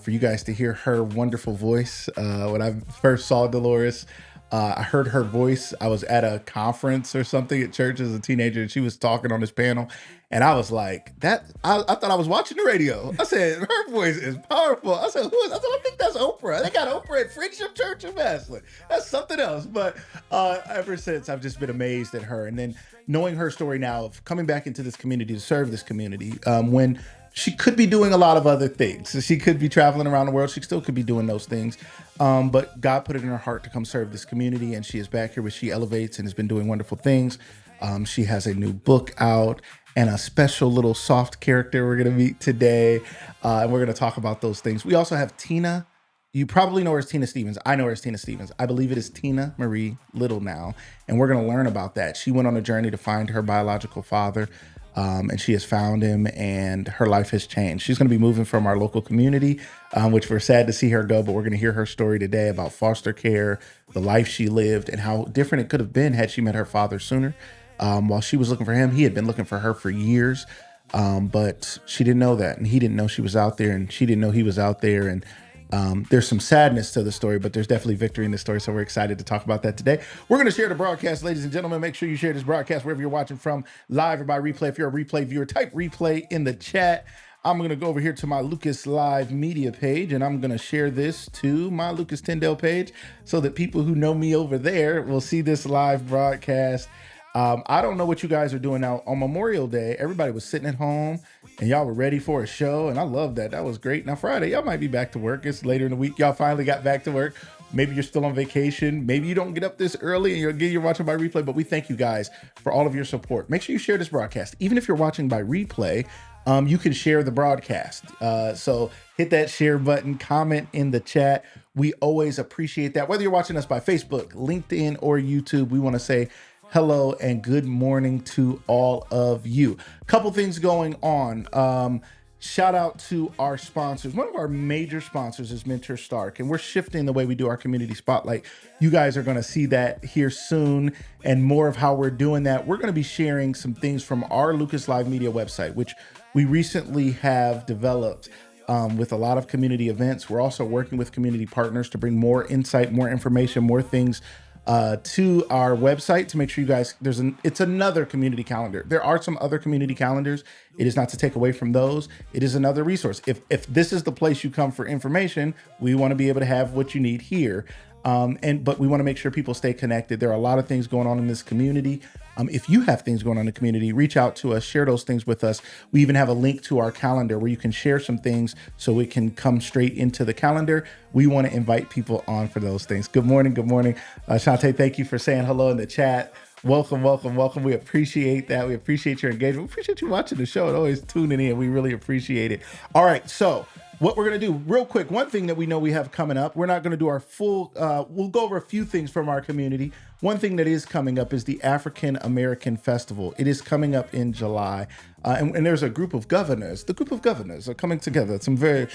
for you guys to hear her wonderful voice. When I first saw DeLores, I heard her voice. I was at a conference or something at church as a teenager, and she was talking on this panel. And I was like, I thought I was watching the radio. I said, her voice is powerful. I said, who is? I said, I think that's Oprah. They got Oprah at Friendship Church in Maslin. That's something else. But ever since, I've just been amazed at her. And then knowing her story now of coming back into this community to serve this community, when she could be doing a lot of other things. So she could be traveling around the world. She still could be doing those things. But God put it in her heart to come serve this community. And she is back here with She Elevates and has been doing wonderful things. She has a new book out and a special little soft character we're going to meet today. And we're going to talk about those things. We also have Tina. You probably know her as Tina Stevens. I know her as Tina Stevens. I believe it is TinaMarie Little now. And we're going to learn about that. She went on a journey to find her biological father. And she has found him, and her life has changed. She's going to be moving from our local community, which we're sad to see her go, but we're going to hear her story today about foster care, the life she lived, and how different it could have been had she met her father sooner. While she was looking for him, he had been looking for her for years, but she didn't know that, and he didn't know she was out there, and she didn't know he was out there, and there's some sadness to the story, but there's definitely victory in the story. So we're excited to talk about that today. We're going to share the broadcast, ladies and gentlemen. Make sure you share this broadcast wherever you're watching from, live or by replay. If you're a replay viewer, type replay in the chat. I'm going to go over here to my Lucas Live media page, and I'm going to share this to my Lucas Tyndale page so that people who know me over there will see this live broadcast. I don't know what you guys are doing now. On Memorial Day, everybody was sitting at home and y'all were ready for a show. And I love that. That was great. Now, Friday, y'all might be back to work. It's later in the week. Y'all finally got back to work. Maybe you're still on vacation. Maybe you don't get up this early and you're watching by replay. But we thank you guys for all of your support. Make sure you share this broadcast. Even if you're watching by replay, you can share the broadcast. So hit that share button, comment in the chat. We always appreciate that. Whether you're watching us by Facebook, LinkedIn, or YouTube, we want to say hello and good morning to all of you. Couple things going on. Shout out to our sponsors. One of our major sponsors is Mentor Stark, and we're shifting the way we do our community spotlight. You guys are going to see that here soon, and more of how we're doing that. We're going to be sharing some things from our Lucas Live Media website, which we recently have developed with a lot of community events. We're also working with community partners to bring more insight, more information, more things to our website to make sure you guys, it's another community calendar. There are some other community calendars. It is not to take away from those. It is another resource. If this is the place you come for information, we want to be able to have what you need here. But we want to make sure people stay connected. There are a lot of things going on in this community. If you have things going on in the community, reach out to us, share those things with us. We even have a link to our calendar where you can share some things so it can come straight into the calendar. We want to invite people on for those things. Good morning. Good morning. Shantae, thank you for saying hello in the chat. Welcome, welcome, welcome. We appreciate that. We appreciate your engagement. We appreciate you watching the show and always tuning in. We really appreciate it. All right, so what we're going to do real quick, one thing that we know we have coming up, we're not going to do our full, we'll go over a few things from our community. One thing that is coming up is the African American Festival. It is coming up in July. And there's a group of governors. The group of governors are coming together. Some very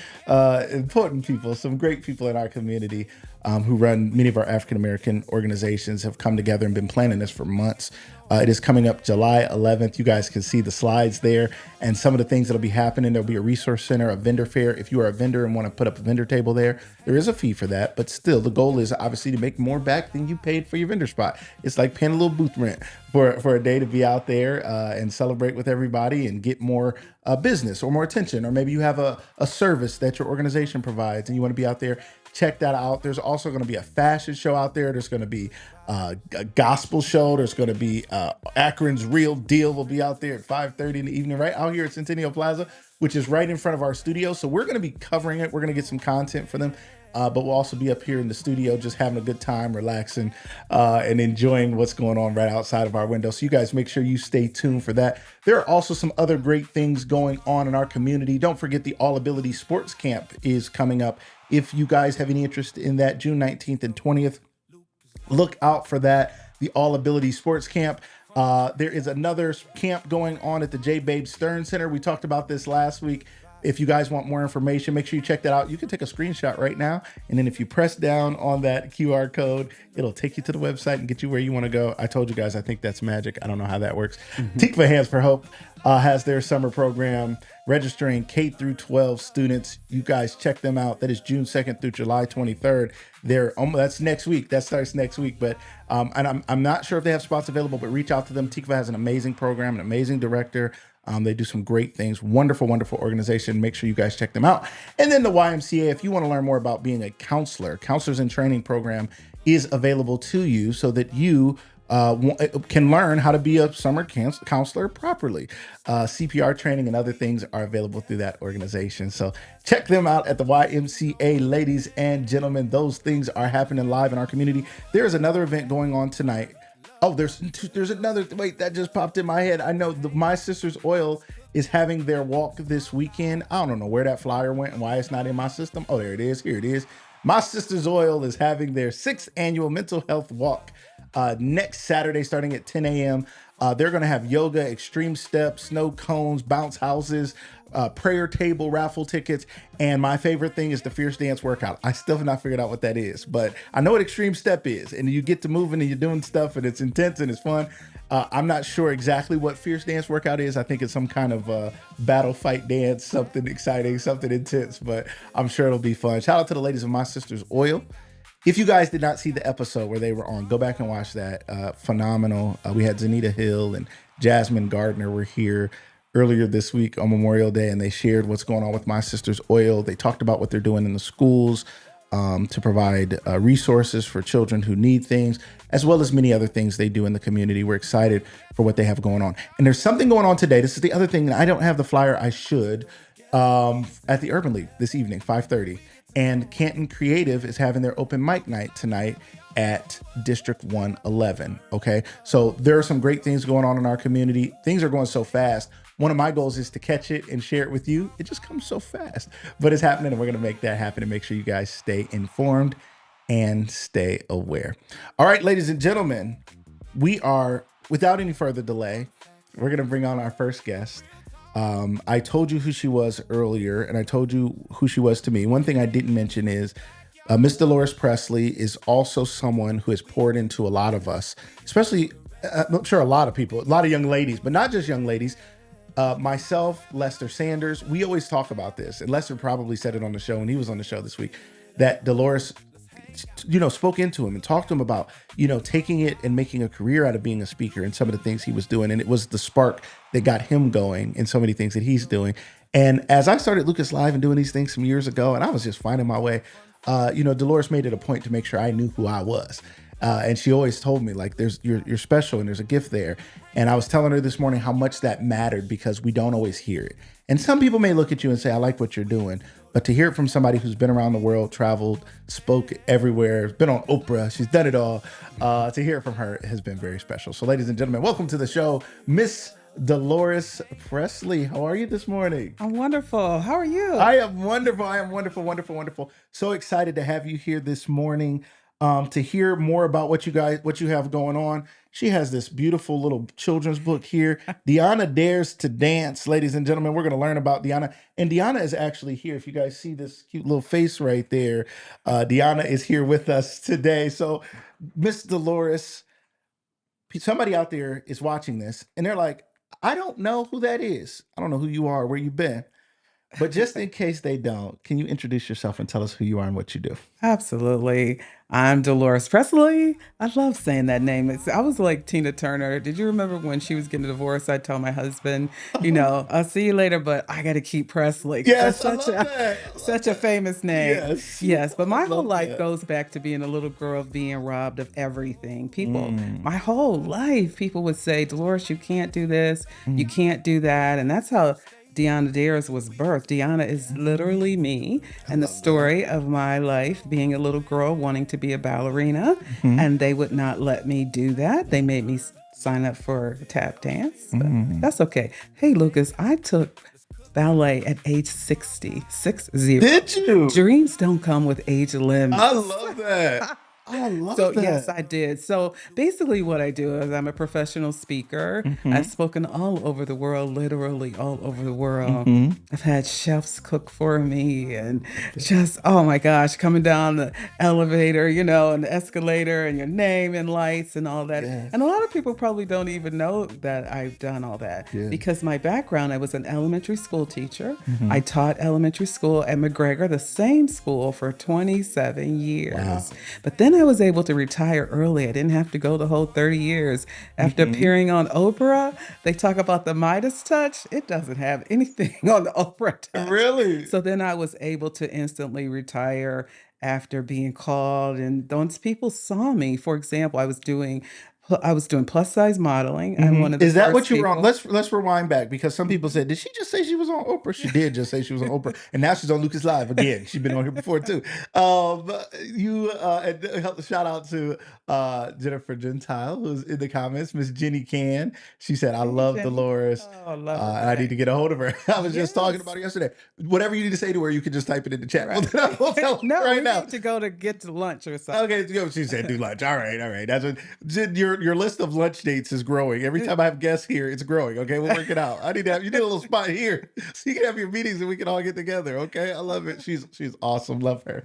important people, some great people in our community who run many of our African American organizations have come together and been planning this for months. It is coming up July 11th. You guys can see the slides there and some of the things that'll be happening. There'll be a resource center, a vendor fair. If you are a vendor and want to put up a vendor table there is a fee for that. But still, the goal is obviously to make more back than you paid for your vendor spot. It's like paying a little booth rent for a day to be out there and celebrate with everybody and get more business or more attention. Or maybe you have a service that your organization provides and you want to be out there. Check that out. There's also going to be a fashion show out there. There's going to be a gospel show. There's going to be Akron's Real Deal will be out there at 5:30 in the evening, right out here at Centennial Plaza, which is right in front of our studio. So we're going to be covering it. We're going to get some content for them. But we'll also be up here in the studio just having a good time, relaxing, and enjoying what's going on right outside of our window. So you guys make sure you stay tuned for that. There are also some other great things going on in our community. Don't forget the All Ability Sports Camp is coming up. If you guys have any interest in that, June 19th and 20th, look out for that, the All Ability Sports Camp. There is another camp going on at the J. Babe Stern Center. We talked about this last week. If you guys want more information, make sure you check that out. You can take a screenshot right now. And then if you press down on that QR code, it'll take you to the website and get you where you want to go. I told you guys, I think that's magic. I don't know how that works. Tikva Hands for Hope has their summer program registering K through 12 students. You guys check them out. That is June 2nd through July 23rd. That's next week. That starts next week. But and I'm not sure if they have spots available, but reach out to them. Tikva has an amazing program, an amazing director. They do some great things. Wonderful, wonderful organization. Make sure you guys check them out. And then the YMCA, if you want to learn more about being a counselors in training program is available to you so that you can learn how to be a summer counselor properly. CPR training and other things are available through that organization. So check them out at the YMCA, ladies and gentlemen. Those things are happening live in our community. There's another event going on tonight. Oh, there's another. Wait, that just popped in my head. I know My Sister's Oil is having their walk this weekend. I don't know where that flyer went and why it's not in my system. Oh, there it is. Here it is. My Sister's Oil is having their 6th annual mental health walk next Saturday starting at 10 a.m. They're going to have yoga, extreme steps, snow cones, bounce houses, prayer table raffle tickets. And my favorite thing is the Fierce Dance workout. I still have not figured out what that is, but I know what extreme step is. And you get to moving and you're doing stuff and it's intense and it's fun. I'm not sure exactly what Fierce Dance workout is. I think it's some kind of battle fight dance, something exciting, something intense, but I'm sure it'll be fun. Shout out to the ladies of My Sister's Oil. If you guys did not see the episode where they were on, go back and watch that. Phenomenal. We had Zanita Hill and Jasmine Gardner were here earlier this week on Memorial Day, and they shared what's going on with My Sister's Oil. They talked about what they're doing in the schools to provide resources for children who need things, as well as many other things they do in the community. We're excited for what they have going on. And there's something going on today. This is the other thing. I don't have the flyer. I should. At the Urban League this evening, 5:30. And Canton Creative is having their open mic night tonight at District 111. Okay. So there are some great things going on in our community. Things are going so fast. One of my goals is to catch it and share it with you. It just comes so fast, but it's happening and we're going to make that happen and make sure you guys stay informed and stay aware. All right, ladies and gentlemen, we are, without any further delay, we're going to bring on our first guest. I told you who she was earlier, and I told you who she was to me. One thing I didn't mention is Miss DeLores Pressley is also someone who has poured into a lot of us, especially, I'm sure a lot of people, a lot of young ladies, but not just young ladies. Myself, Lester Sanders, we always talk about this, and Lester probably said it on the show, and he was on the show this week, that DeLores, spoke into him and talked to him about, taking it and making a career out of being a speaker and some of the things he was doing. And it was the spark that got him going in so many things that he's doing. And as I started Lucas Live and doing these things some years ago, and I was just finding my way, DeLores made it a point to make sure I knew who I was. And she always told me, like, you're special and there's a gift there. And I was telling her this morning how much that mattered because we don't always hear it. And some people may look at you and say, I like what you're doing. But to hear it from somebody who's been around the world, traveled, spoke everywhere, been on Oprah, she's done it all, to hear it from her has been very special. So ladies and gentlemen, welcome to the show, Miss DeLores Pressley. How are you this morning? I'm wonderful. How are you? I am wonderful. I am wonderful, wonderful, wonderful. So excited to have you here this morning. To hear more about what you have going on. She has this beautiful little children's book here. Deanna Dares to Dance. Ladies and gentlemen, we're going to learn about Deanna. And Deanna is actually here. If you guys see this cute little face right there, Deanna is here with us today. So Miss DeLores, somebody out there is watching this and they're like, I don't know who that is. I don't know who you are, where you've been. But just in case they don't, can you introduce yourself and tell us who you are and what you do? Absolutely. I'm DeLores Pressley. I love saying that name. I was like Tina Turner. Did you remember when she was getting divorced? I told my husband, I'll see you later, but I got to keep Pressley. Yes, That's such a famous name. Yes. But my whole life goes back to being a little girl, being robbed of everything. My whole life, people would say, DeLores, you can't do this. You can't do that. And that's how Deanna Dares was birthed. Deanna is literally me and the story of my life being a little girl wanting to be a ballerina, and they would not let me do that. They made me sign up for tap dance. But that's okay. Hey, Lucas, I took ballet at age 60. Did you? Dreams don't come with age limits. I love that. I So love yes, that. I did. So basically what I do is I'm a professional speaker. I've Hmm. spoken all over the world, literally all over the world. Hmm. I've had chefs cook for me and just, oh my gosh, coming down the elevator, and the escalator and your name and lights and all that. Yes. And a lot of people probably don't even know that I've done all that Yes. because my background, I was an elementary school teacher. I Hmm. taught elementary school at McGregor, the same school, for 27 Wow. years. But then I was able to retire early. I didn't have to go the whole 30 years. After Hmm. appearing on Oprah, they talk about the Midas touch. It doesn't have anything on the Oprah touch. Really? So then I was able to instantly retire after being called. And once people saw me, for example, I was doing plus size modeling. I'm Hmm. one of the Is that first what you were on? people. Let's rewind back because some people said, "Did she just say she was on Oprah?" She did just say she was on Oprah, and now she's on Lucas Live again. She's been on here before too. You and shout out to Jennifer Gentile who's in the comments. Miss Jenny Can. She said, "I Hey, love Jenny. Dolores. Oh, I love her And I need to back. get a hold of her." I was just talking Yes. about her yesterday. Whatever you need to say to her, you can just type it in the chat. Well, Right. then we'll tell her No, right we now. need to go to get to lunch or something. Okay, she said do lunch. All right, all right. That's what your list of lunch dates is growing. Every time I have guests here, it's growing. Okay, we'll work it out. I need to have you need a little spot here so you can have your meetings and we can all get together. Okay, I love it. She's awesome. Love her.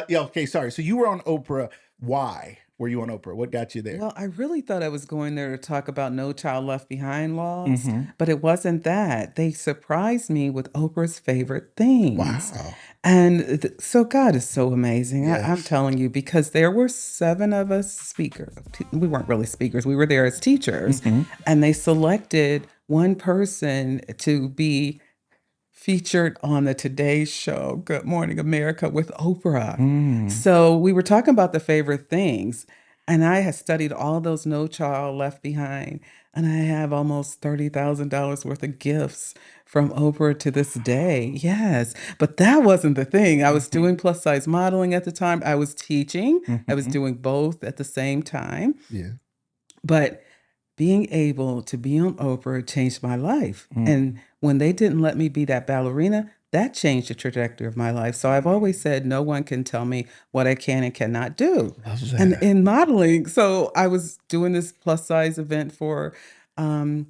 Yeah. Okay. Sorry. So you were on Oprah. Why were you on Oprah? What got you there? Well, I really thought I was going there to talk about No Child Left Behind laws, Hmm. but it wasn't that. They surprised me with Oprah's favorite things. Wow. And so God is so amazing. I'm Yes. telling you, because there were seven of us speakers. We weren't really speakers, we were there as teachers. Hmm. And they selected one person to be featured on the Today Show, Good Morning America with Oprah. Mm. So we were talking about the favorite things, and I had studied all those No Child Left Behind, and I have almost $30,000 worth of gifts from Oprah to this day. Yes, but that wasn't the thing. I was Hmm. doing plus size modeling at the time. I was teaching. I was Hmm. doing both at the same time. Yeah. But being able to be on Oprah changed my life. Mm. And when they didn't let me be that ballerina, that changed the trajectory of my life. So I've always said no one can tell me what I can and cannot do. Love And that. in modeling, so I was doing this plus size event for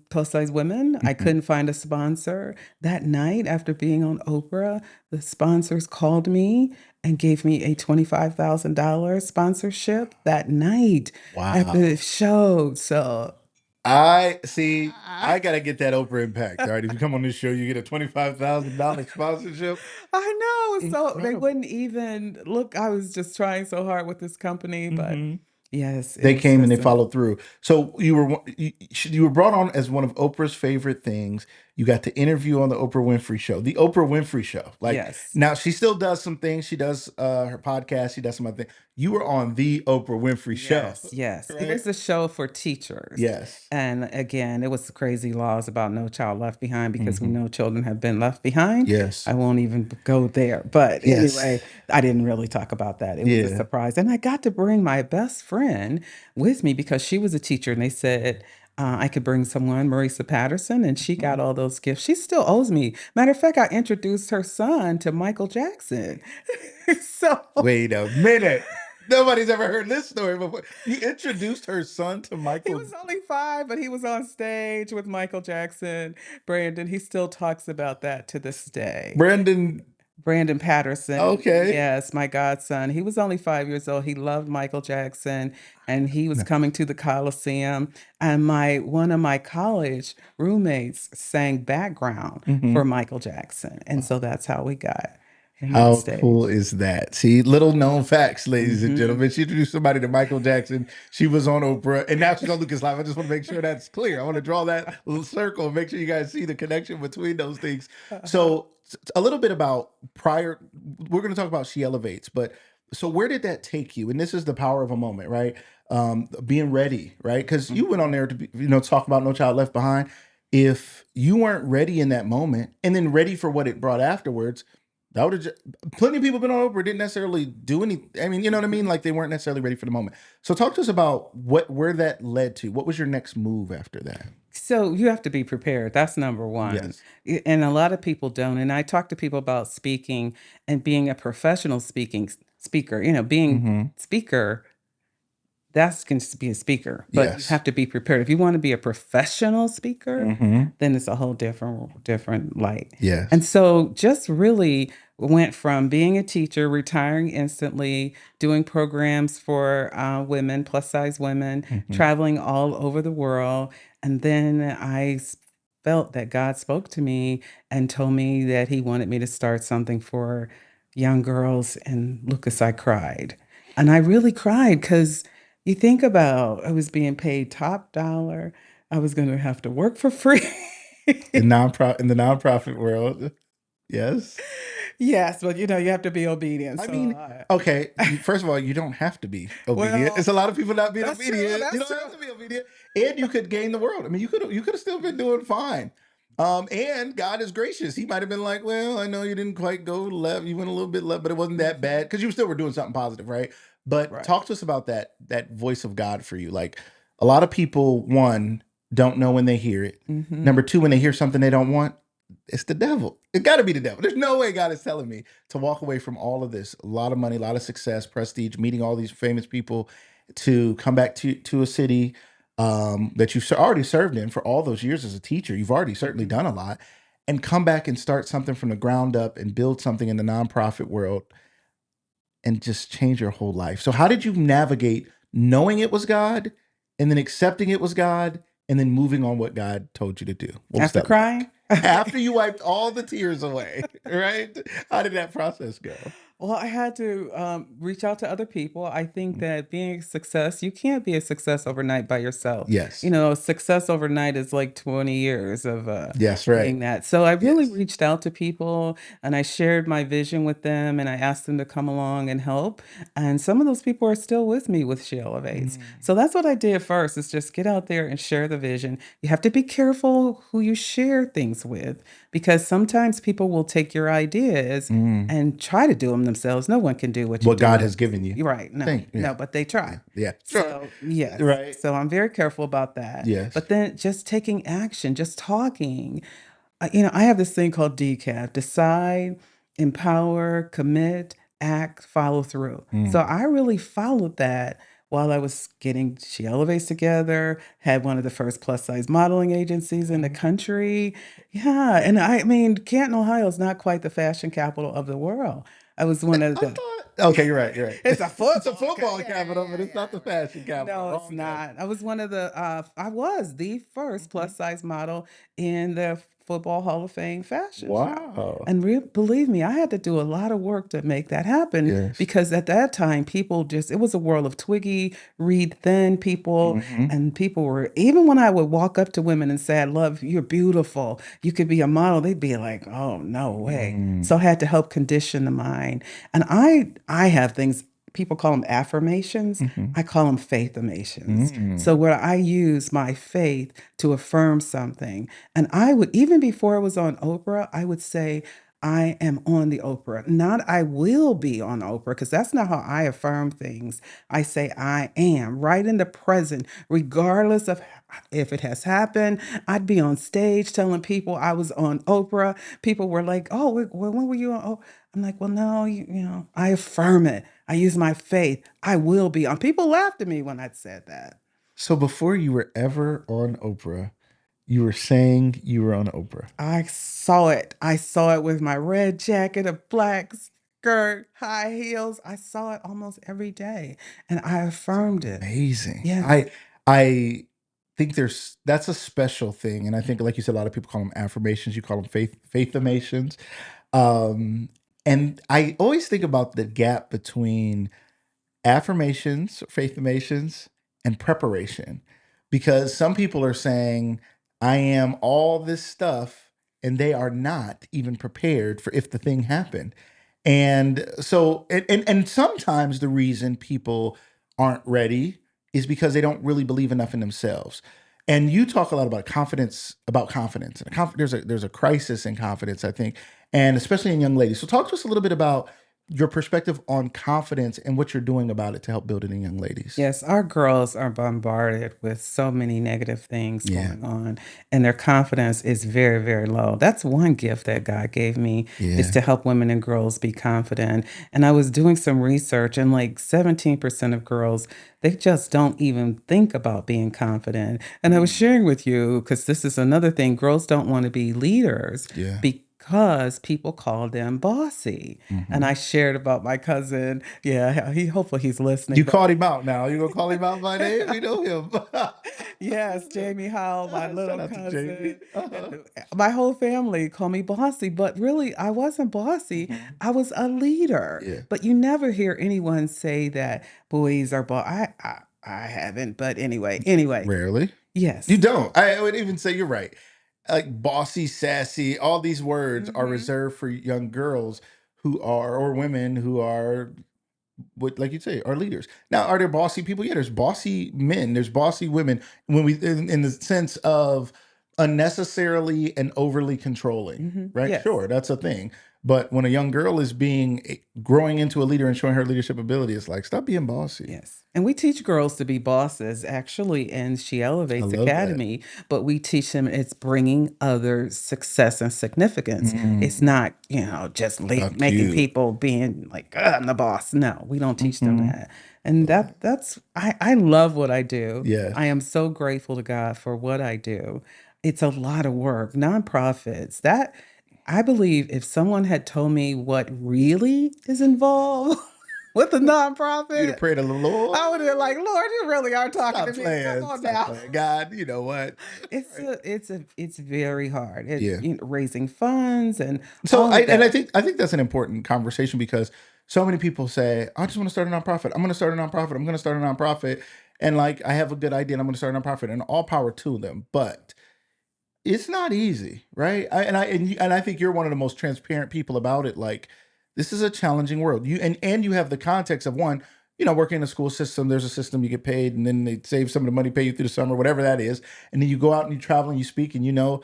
plus size women. I Hmm. couldn't find a sponsor. That night, after being on Oprah, the sponsors called me and gave me a $25,000 sponsorship that night after the Wow. show. So I see. I gotta get that Oprah impact. All right, if you come on this show, you get a $25,000 sponsorship. I know. So they Incredible. wouldn't even look. I was just trying so hard with this company, but Hmm. yes, it They was came and they just followed through. So you were brought on as one of Oprah's favorite things. You got to interview on the Oprah Winfrey Show, the Oprah Winfrey Show. Like yes, now, she still does some things. She does her podcast. She does some other things. You were on the Oprah Winfrey Show, yes, yes. It right? was a show for teachers. Yes. And again, it was crazy laws about No Child Left Behind because we Hmm. know children have been left behind. Yes. I won't even go there. But Yes. anyway, I didn't really talk about that. It was a Yeah. surprise. And I got to bring my best friend with me because she was a teacher and they said I could bring someone, Marisa Patterson, and she got all those gifts. She still owes me. Matter of fact, I introduced her son to Michael Jackson. So Wait a minute. Nobody's ever heard this story before. You introduced her son to he Michael was only 5, but he was on stage with Michael Jackson. Brandon, he still talks about that to this day. Brandon. Brandon Patterson, Okay. yes, my godson. He was only 5 years old. He loved Michael Jackson, and he was coming to the Coliseum. And my one of my college roommates sang background Hmm. for Michael Jackson, and so that's how we got him on How cool stage. is that? See, little known facts, ladies and Hmm. gentlemen. She introduced somebody to Michael Jackson. She was on Oprah, and now she's on Lucas Live. I just want to make sure that's clear. I want to draw that little circle and make sure you guys see the connection between those things. Uh-huh. So, a little bit about prior. We're going to talk about She Elevates, but so where did that take you? And this is the power of a moment, right? Being ready, right? Because you went on Mhm. there to talk about No Child Left Behind. If you weren't ready in that moment, and then ready for what it brought afterwards, that would have plenty of people been on Oprah didn't necessarily do any. I mean, you know what I mean? Mhm. Like they weren't necessarily ready for the moment. So talk to us about where that led to. What was your next move after that? So you have to be prepared. That's number one. Yes. And a lot of people don't. And I talk to people about speaking and being a professional speaking. speaker. You know, being Mm-hmm. speaker, that's going to be a speaker, but you Yes. have to be prepared. If you want to be a professional speaker, Mm-hmm. then it's a whole different light. And Yes. so just really went from being a teacher, retiring instantly, doing programs for women, plus size women, Mm-hmm. traveling all over the world. And then felt that God spoke to me and told me that he wanted me to start something for young girls. And Lucas, I cried. And I really cried because you think about I was being paid top dollar. I was going to have to work for free. In the nonprofit world, yes. Yes, but you know, you have to be obedient. I So, mean, okay, first of all, you don't have to be obedient. well, It's a lot of people not being that's true. obedient. You That's don't true. have to be obedient, and you could gain the world. I mean, you could have still been doing fine. And God is gracious. He might have been like, "Well, I know you didn't quite go left. You went a little bit left, but it wasn't that bad because you still were doing something positive, right?" But Right. talk to us about that voice of God for you. Like a lot of people, one, don't know when they hear it. Hmm. Number two, when they hear something they don't want, it's the devil. It got to be the devil. There's no way God is telling me to walk away from all of this, a lot of money, a lot of success, prestige, meeting all these famous people, to come back to a city that you've already served in for all those years as a teacher. You've already certainly Hmm. done a lot, and come back and start something from the ground up and build something in the nonprofit world and just change your whole life. So, how did you navigate knowing it was God and then accepting it was God and then moving on what God told you to do? What was After that like? crying? After you wiped all the tears away, right? How did that process go? Well, I had to reach out to other people. I think Mm. that being a success, you can't be a success overnight by yourself. You Yes. know, success overnight is like 20 years of Yes, right. being that. So I really Yes. reached out to people and I shared my vision with them and I asked them to come along and help. And some of those people are still with me with She Elevates. Mm. So that's what I did first is just get out there and share the vision. You have to be careful who you share things with because sometimes people will take your ideas Mm. and try to do them themselves. No one can do what you're What God doing. has given you. You're right. I No, think, no, yeah. but they try. Yeah. Yeah. Sure. So, yes. Right. So I'm very careful about that. Yes. But then just taking action, just talking. You know, I have this thing called DCAP: decide, empower, commit, act, follow through. So Mm. I really followed that while I was getting She Elevates together, had one of the first plus size modeling agencies in the Oh, country. Yeah. And I mean, Canton, Ohio is not quite the fashion capital of the world. I was one of I the thought. Okay, you're right. You're right. it's a It's a football. football Yeah, capital, but yeah, it's not yeah. the fashion capital. No, it's Wrong capital. not. I was one of the I was the first Mhm. plus size model in the Football Hall of Fame fashion show. Wow. And believe me, I had to do a lot of work to make that happen Yes. because at that time people just it was a world of Twiggy, Reed Thin people Hmm. and people were even when I would walk up to women and say, "I love you're beautiful. You could be a model." They'd be like, "Oh, no way." Mm. So I had to help condition the mind. And I have things people call them affirmations. Hmm. I call them faithamations. So Mm. where I use my faith to affirm something. And I would, even before I was on Oprah, I would say, I am on the Oprah. Not I will be on Oprah, because that's not how I affirm things. I say I am right in the present, regardless of if it has happened. I'd be on stage telling people I was on Oprah. People were like, "Oh, when were you on?" Oh, I'm like, "Well, no, you know, I affirm it. I use my faith. I will be on." People laughed at me when I said that. So before you were ever on Oprah, you were saying you were on Oprah. I saw it. I saw it with my red jacket, a black skirt, high heels. I saw it almost every day, and I affirmed it. Amazing. Yes. I think that's a special thing, and I think, like you said, a lot of people call them affirmations. You call them faithamations. Um, and I always think about the gap between affirmations, faithamations, and preparation. Because some people are saying, I am all this stuff, and they are not even prepared for if the thing happened. And so, and sometimes the reason people aren't ready is because they don't really believe enough in themselves. And you talk a lot about confidence. And there's a crisis in confidence, I think, and especially in young ladies. So talk to us a little bit about your perspective on confidence and what you're doing about it to help build it in young ladies. Yes, our girls are bombarded with so many negative things Yeah. going on, and their confidence is very, very low. That's one gift that God gave me is Yeah. to help women and girls be confident. And I was doing some research, and like 17% of girls, they just don't even think about being confident. And I was Mm. sharing with you, because this is another thing, girls don't want to be leaders Yeah. because people call them bossy. And Hmm. I shared about my cousin. Yeah, he hopefully he's listening, You but called him out now. You gonna call him out by name? We know him. yes, Jamie Howell, my Shout little out to Jamie. cousin, my whole family call me bossy, but really I wasn't bossy. Mhm. I was a leader. Yeah. But you never hear anyone say that boys are I haven't, but anyway, Rarely. You yes. don't. I would even say you're right. Like bossy, sassy, all these words are Hmm. reserved for young girls who are, or women who are, what, like you say, are leaders. Now, are there bossy people? Yeah, there's bossy men, there's bossy women. When we, in the sense of unnecessarily and overly controlling, right? Yes. Sure, that's a thing. But when a young girl is growing into a leader and showing her leadership ability, it's like, stop being bossy. Yes. And we teach girls to be bosses actually in She I Elevates love that. Academy, but we teach them it's bringing others success and significance. It's Mm, not, just how making cute. people being like, I'm the boss. No, we don't teach them Hmm. that. And Love that. I love what I do. Yes. I am so grateful to God for what I do. It's a lot of work. Nonprofits, that I believe if someone had told me what really is involved with a You'd have nonprofit, prayed to the I would have been like, Lord. Lord, you really are talking to Stop me. Come playing. on Stop now. playing. God, you know what? Right. It's very hard. Yeah. Raising funds and So all I of and that. I think that's an important conversation because so many people say, I just want to start a nonprofit. I'm gonna start a nonprofit. I'm gonna start a nonprofit. And like I have a good idea and I'm gonna start a nonprofit and all power to them. But it's not easy, right? And I think you're one of the most transparent people about it. Like, this is a challenging world. And you have the context of one, working in a school system. There's a system you get paid, and then they save some of the money, pay you through the summer, whatever that is, and then you go out and you travel and you speak, and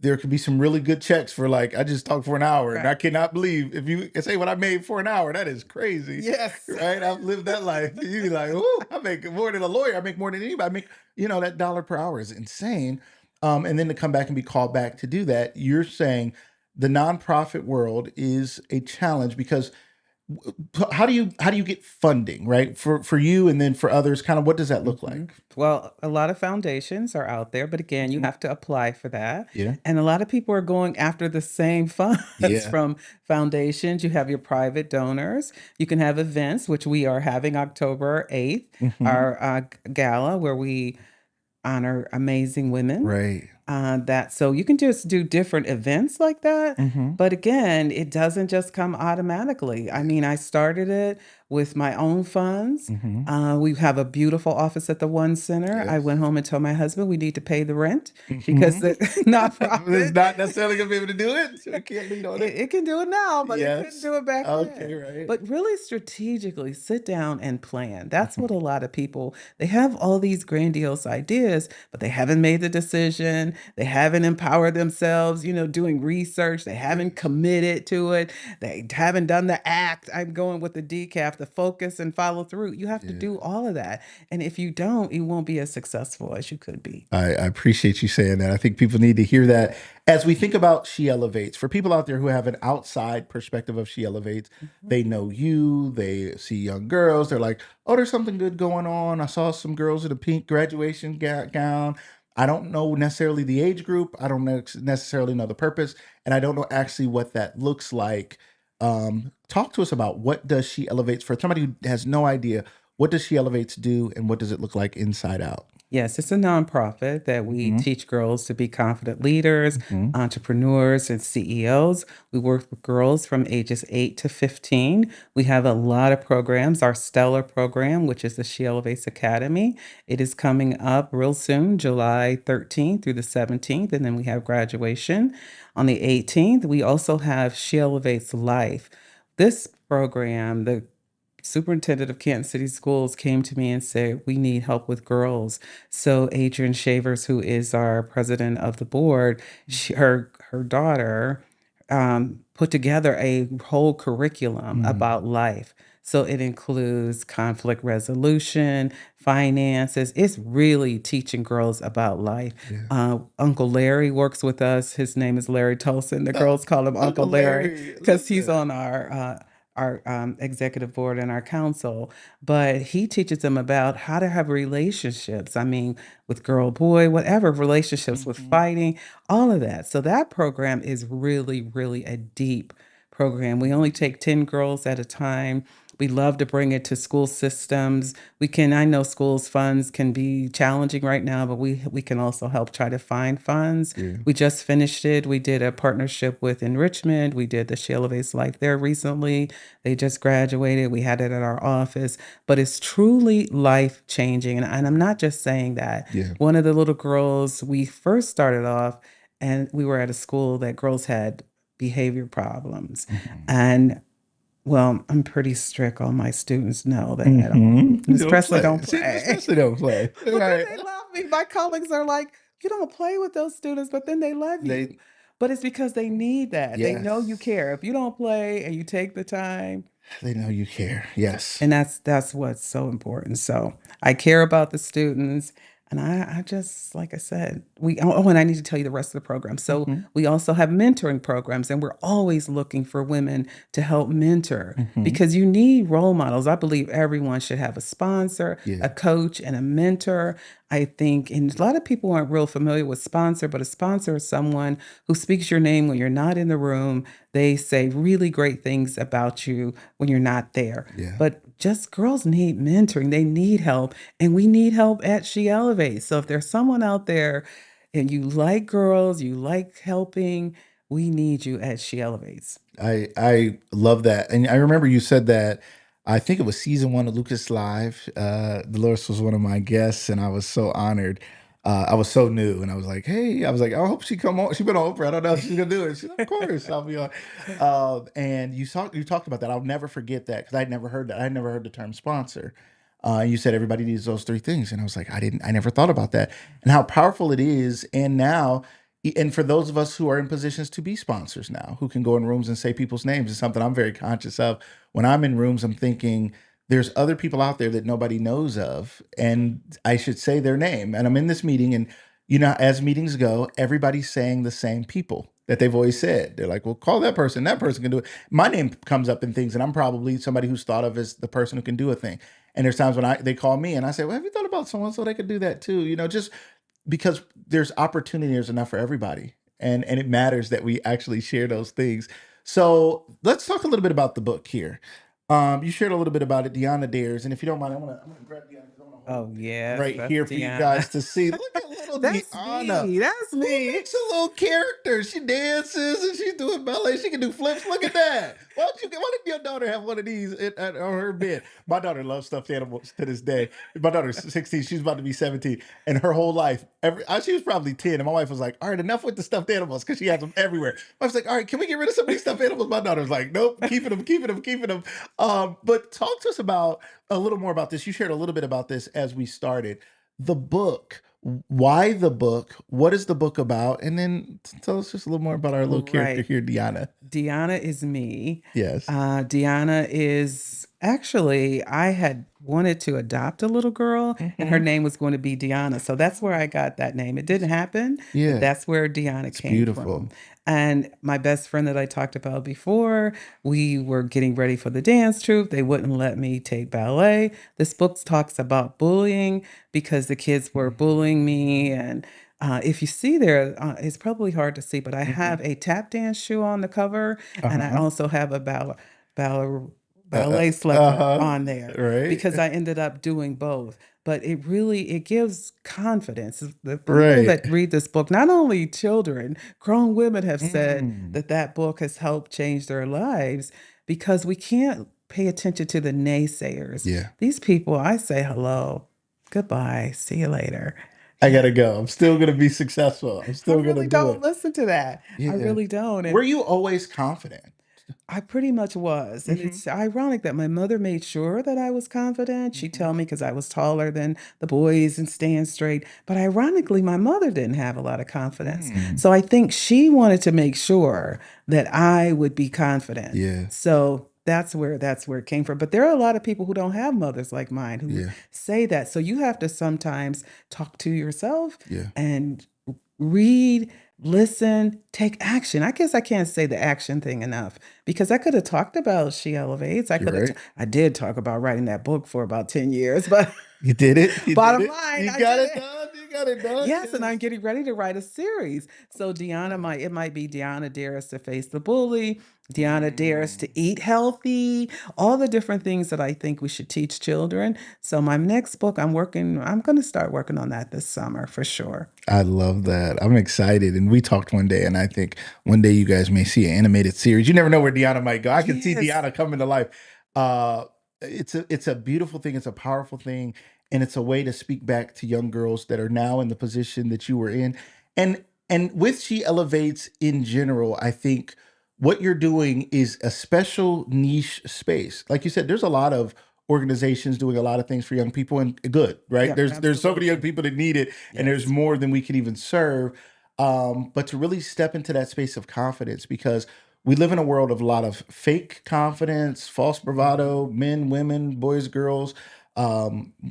there could be some really good checks for like I just talked for an hour, and Right. I cannot believe if you say what I made for an hour, that is crazy, Yes. right? I've lived that life. You be like, oh, I make more than a lawyer. I make more than anybody. I make, that dollar per hour is insane. And then to come back and be called back to do that, you're saying the nonprofit world is a challenge because how do you get funding, right? For you and then for others, kind of what does that look Hmm. like? Well, a lot of foundations are out there, but again, you Mhm. have to apply for that. Yeah. And a lot of people are going after the same funds Yeah. from foundations. You have your private donors. You can have events, which we are having October 8th, Hmm. our gala where we honor amazing women. Right. That so you can just do different events like that. Hmm. But again, it doesn't just come automatically. I Yeah. mean, I started it with my own funds. Hmm. We have a beautiful office at the One Center. I Yes. went home and told my husband we need to pay the rent because Hmm. the It's nonprofit not necessarily gonna be able to do it, so we can't lean on it. it can do it now, but it couldn't Yes. do it back Okay, then. right. But really strategically sit down and plan. That's what a lot of people, they have all these grandiose ideas, but they haven't made the decision. They haven't empowered themselves, doing research. They haven't Preach. committed to it. They haven't done the act. I'm going with the decaf, the focus and follow through. You have to Yeah. do all of that. And if you don't, you won't be as successful as you could be. I appreciate you saying that. I think people need to hear that as we think about She Elevates. For people out there who have an outside perspective of She Elevates, Mhm. they know you, they see young girls, they're like, oh, there's something good going on. I saw some girls in a pink graduation gown. I don't know necessarily the age group, I don't necessarily know the purpose, and I don't know actually what that looks like. Talk to us about what does She Elevates for somebody who has no idea. What does She Elevates do, and what does it look like inside out? Yes, it's a nonprofit that we Mhm. teach girls to be confident leaders, Mhm. entrepreneurs, and CEOs. We work with girls from ages 8 to 15. We have a lot of programs. Our Stellar program, which is the She Elevates Academy, it is coming up real soon, July 13th through the 17th. And then we have graduation on the 18th. We also have She Elevates Life. This program, the superintendent of Kansas City Schools came to me and said, we need help with girls. So Adrian Shavers, who is our president of the board, her daughter, put together a whole curriculum Mm. about life. So it includes conflict resolution, finances. It's really teaching girls about life. Yeah. Uncle Larry works with us. His name is Larry Tolson. The girls call him Uncle Uncle Larry Larry, I love because he's that. on our executive board and our council. But he teaches them about how to have relationships. I mean, with girl, boy, whatever relationships, with Mhm. fighting, all of that. So that program is really, really a deep program. We only take 10 girls at a time. We love to bring it to school systems. I know schools funds can be challenging right now, but we can also help try to find funds. Yeah. We just finished it. We did a partnership with Enrichment. We did the Sheila Base Life there recently. They just graduated. We had it at our office, but it's truly life changing. And I'm not just saying that. Yeah. One of the little girls, we first started off, and we were at a school that girls had behavior problems. Mhm. And well, I'm pretty strict. All my students know that I don't. Mhm. You Miss don't Presley play. don't See, Miss play. Presley don't play. But then Right. they love me. My colleagues are like, you don't play with those students, but then they love you. They But it's because they need that. They know you yes. care. If you don't play and you take the time, They know you care. Yes. and that's what's so important. So I care about the students. And I just, like I said, and I need to tell you the rest of the program. So Mhm. we also have mentoring programs, and we're always looking for women to help mentor Mhm. because you need role models. I believe everyone should have a sponsor, a Yeah. coach, and a mentor. I think, and a lot of people aren't real familiar with sponsor, but a sponsor is someone who speaks your name when you're not in the room. They say really great things about you when you're not there. Yeah. But just girls need mentoring. They need help, and we need help at She Elevates. So if there's someone out there and you like girls, you like helping, we need you at She Elevates. I love that. And I remember you said that I think it was season one of Lucas Live. Dolores was one of my guests, and I was so honored. I was so new, and I was like, "Hey," I was like, "I hope she come on." She's been on Oprah. I don't know if she's gonna do it. She's like, "Of course, I'll be on." And you talked about that. I'll never forget that because I'd never heard that. I'd never heard the term sponsor. You said everybody needs those three things, and I was like, I never thought about that, and how powerful it is. And now and for those of us who are in positions to be sponsors now, who can go in rooms and say people's names, is something I'm very conscious of. When I'm in rooms, I'm thinking there's other people out there that nobody knows of, and I should say their name. And I'm in this meeting, and as meetings go, everybody's saying the same people that they've always said. They're like, "Well, call that person. That person can do it." My name comes up in things, and I'm probably somebody who's thought of as the person who can do a thing. And there's times when they call me, and I say, "Well, have you thought about someone so they could do that too?" Just because there's opportunity, there's enough for everybody, and it matters that we actually share those things. So let's talk a little bit about the book here. You shared a little bit about it, Deanna Dares, and if you don't mind, I'm gonna grab Deanna because I want to hold Oh, it yes, right that's here for you Deanna. guys to see. Look at little That's Deanna. me. That's Who me. makes a little character? She dances and she's doing ballet. She can do flips. Look at that. Why did your daughter have one of these on her bed? My daughter loves stuffed animals to this day. My daughter's 16. She's about to be 17. And her whole life, she was probably 10. And my wife was like, all right, enough with the stuffed animals because she has them everywhere. My wife's like, all right, can we get rid of some of these stuffed animals? My daughter's like, nope, keeping them, keeping them, keeping them. But talk to us about a little more about this. You shared a little bit about this as we started. The book. Why the book? What is the book about? And then tell us just a little more about our little character Right. here, Deanna. Deanna is me. Yes. Deanna is actually, I had wanted to adopt a little girl, and her Hmm. name was going to be Deanna. So that's where I got that name. It didn't happen, but Yeah, that's where Deanna it's came from. beautiful. And my best friend that I talked about before, we were getting ready for the dance troupe. They wouldn't let me take ballet. This book talks about bullying because the kids were bullying me. And if you see there, it's probably hard to see, but I Hmm. have a tap dance shoe on the cover, and I Uh-huh. also have a ball, Uh, ballet slipper uh-huh. on there Right. because I ended up doing both. But it gives confidence. The people Right. that read this book, not only children, grown women have said Mm. that that book has helped change their lives because we can't pay attention to the naysayers. Yeah. These people, I say hello, goodbye, see you later. I Yeah, gotta go. I'm still gonna be successful. I'm I still gonna really do don't it. listen to that. I Yeah. really don't. Were And you always confident? I pretty much was. And Hmm. it's ironic that my mother made sure that I was confident. She'd tell me because I was taller than the boys and stand straight. But ironically, my mother didn't have a lot of confidence. Mm. So I think she wanted to make sure that I would be confident. Yeah, So that's where it came from. But there are a lot of people who don't have mothers like mine who yeah, say that. So you have to sometimes talk to yourself yeah. and read, listen, take action. I guess I can't say the action thing enough because I could have talked about She Elevates. You're right. I did talk about writing that book for about 10 years, but You did it. You did bottom it. line, You I got did it it. done. You got it done. Yes, and Yes. I'm getting ready to write a series. So it might be Deanna Dares to face the bully, Deanna Dares Mm. to eat healthy, all the different things that I think we should teach children. So my next book, I'm going to start working on that this summer for sure. I love that. I'm excited. And we talked one day, and I think one day you guys may see an animated series. You never know where Deanna might go. I can see Yes. Deanna coming to life. Uh, it's a beautiful thing. It's a powerful thing, and it's a way to speak back to young girls that are now in the position that you were in. And with She Elevates in general, I think what you're doing is a special niche space. Like you said, there's a lot of organizations doing a lot of things for young people, and good, right? Yep, There's so many young absolutely. people that need it, and there's Yes. more than we can even serve. But to really step into that space of confidence, because we live in a world of a lot of fake confidence, false Mhm. bravado, men, women, boys, girls,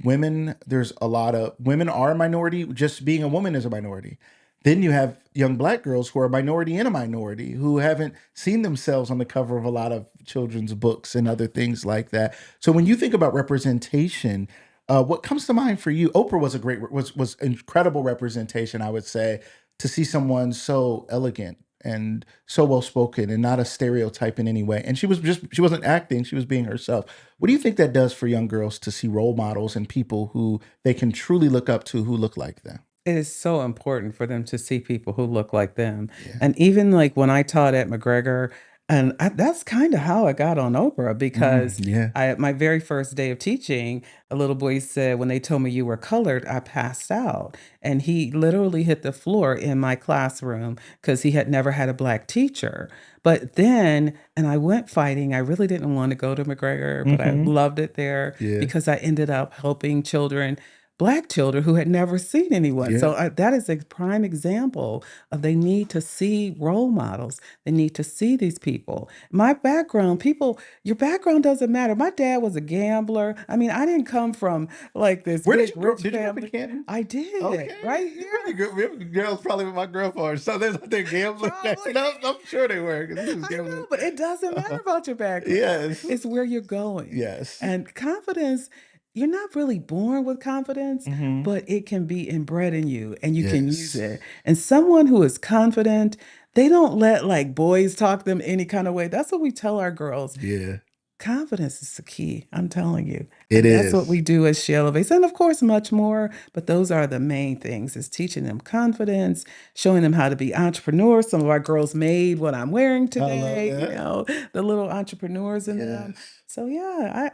women. There's a lot of women are a minority. Just being a woman is a minority. Then you have young black girls who are a minority in a minority who haven't seen themselves on the cover of a lot of children's books and other things like that. So when you think about representation, what comes to mind for you? Oprah was a great was incredible representation, I would say, to see someone so elegant and so well spoken and not a stereotype in any way. And she wasn't acting, she was being herself. What do you think that does for young girls to see role models and people who they can truly look up to who look like them? It is so important for them to see people who look like them. Yeah. And even like when I taught at McGregor, that's kind of how I got on Oprah Mm, because yeah. my very first day of teaching, a little boy said, when they told me you were colored, I passed out. And he literally hit the floor in my classroom because he had never had a black teacher. But then, and I went fighting. I really didn't want to go to McGregor, but I Hmm. loved it there Yeah. because I ended up helping children, black children who had never seen anyone. Yeah. So that is a prime example of they need to see role models. They need to see these people. My background, people, your background doesn't matter. My dad was a gambler. I mean, I didn't come from like this Where did big you grow? rich Did you grow up in family. Canton? I did Okay, right you probably here. grew up. Girls probably with my grandfather. So there's out there gambling. Probably. No, I'm sure they were because he was I gambling. know, but it doesn't matter Uh-huh. about your background. Yes. It's where you're going. Yes. And confidence, you're not really born with confidence, Hmm. but it can be inbred in you and you can use Yes. it. And someone who is confident, they don't let like boys talk them any kind of way. That's what we tell our girls. Yeah. Confidence is the key, I'm telling you. It And that's what is. we do as Shell Base. And of course, much more, but those are the main things is teaching them confidence, showing them how to be entrepreneurs. Some of our girls made what I'm wearing I love today, that. the little entrepreneurs in them. Yes. So yeah,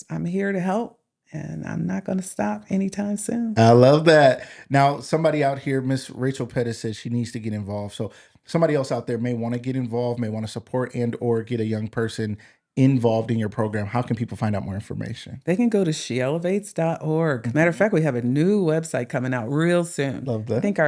I'm here to help and I'm not going to stop anytime soon. I love that. Now, somebody out here, Miss Rachel Pettis says she needs to get involved. So somebody else out there may want to get involved, may want to support and or get a young person involved in your program. How can people find out more information? They can go to sheelevates.org. Matter of Mhm. fact, we have a new website coming out real soon. Love I that. think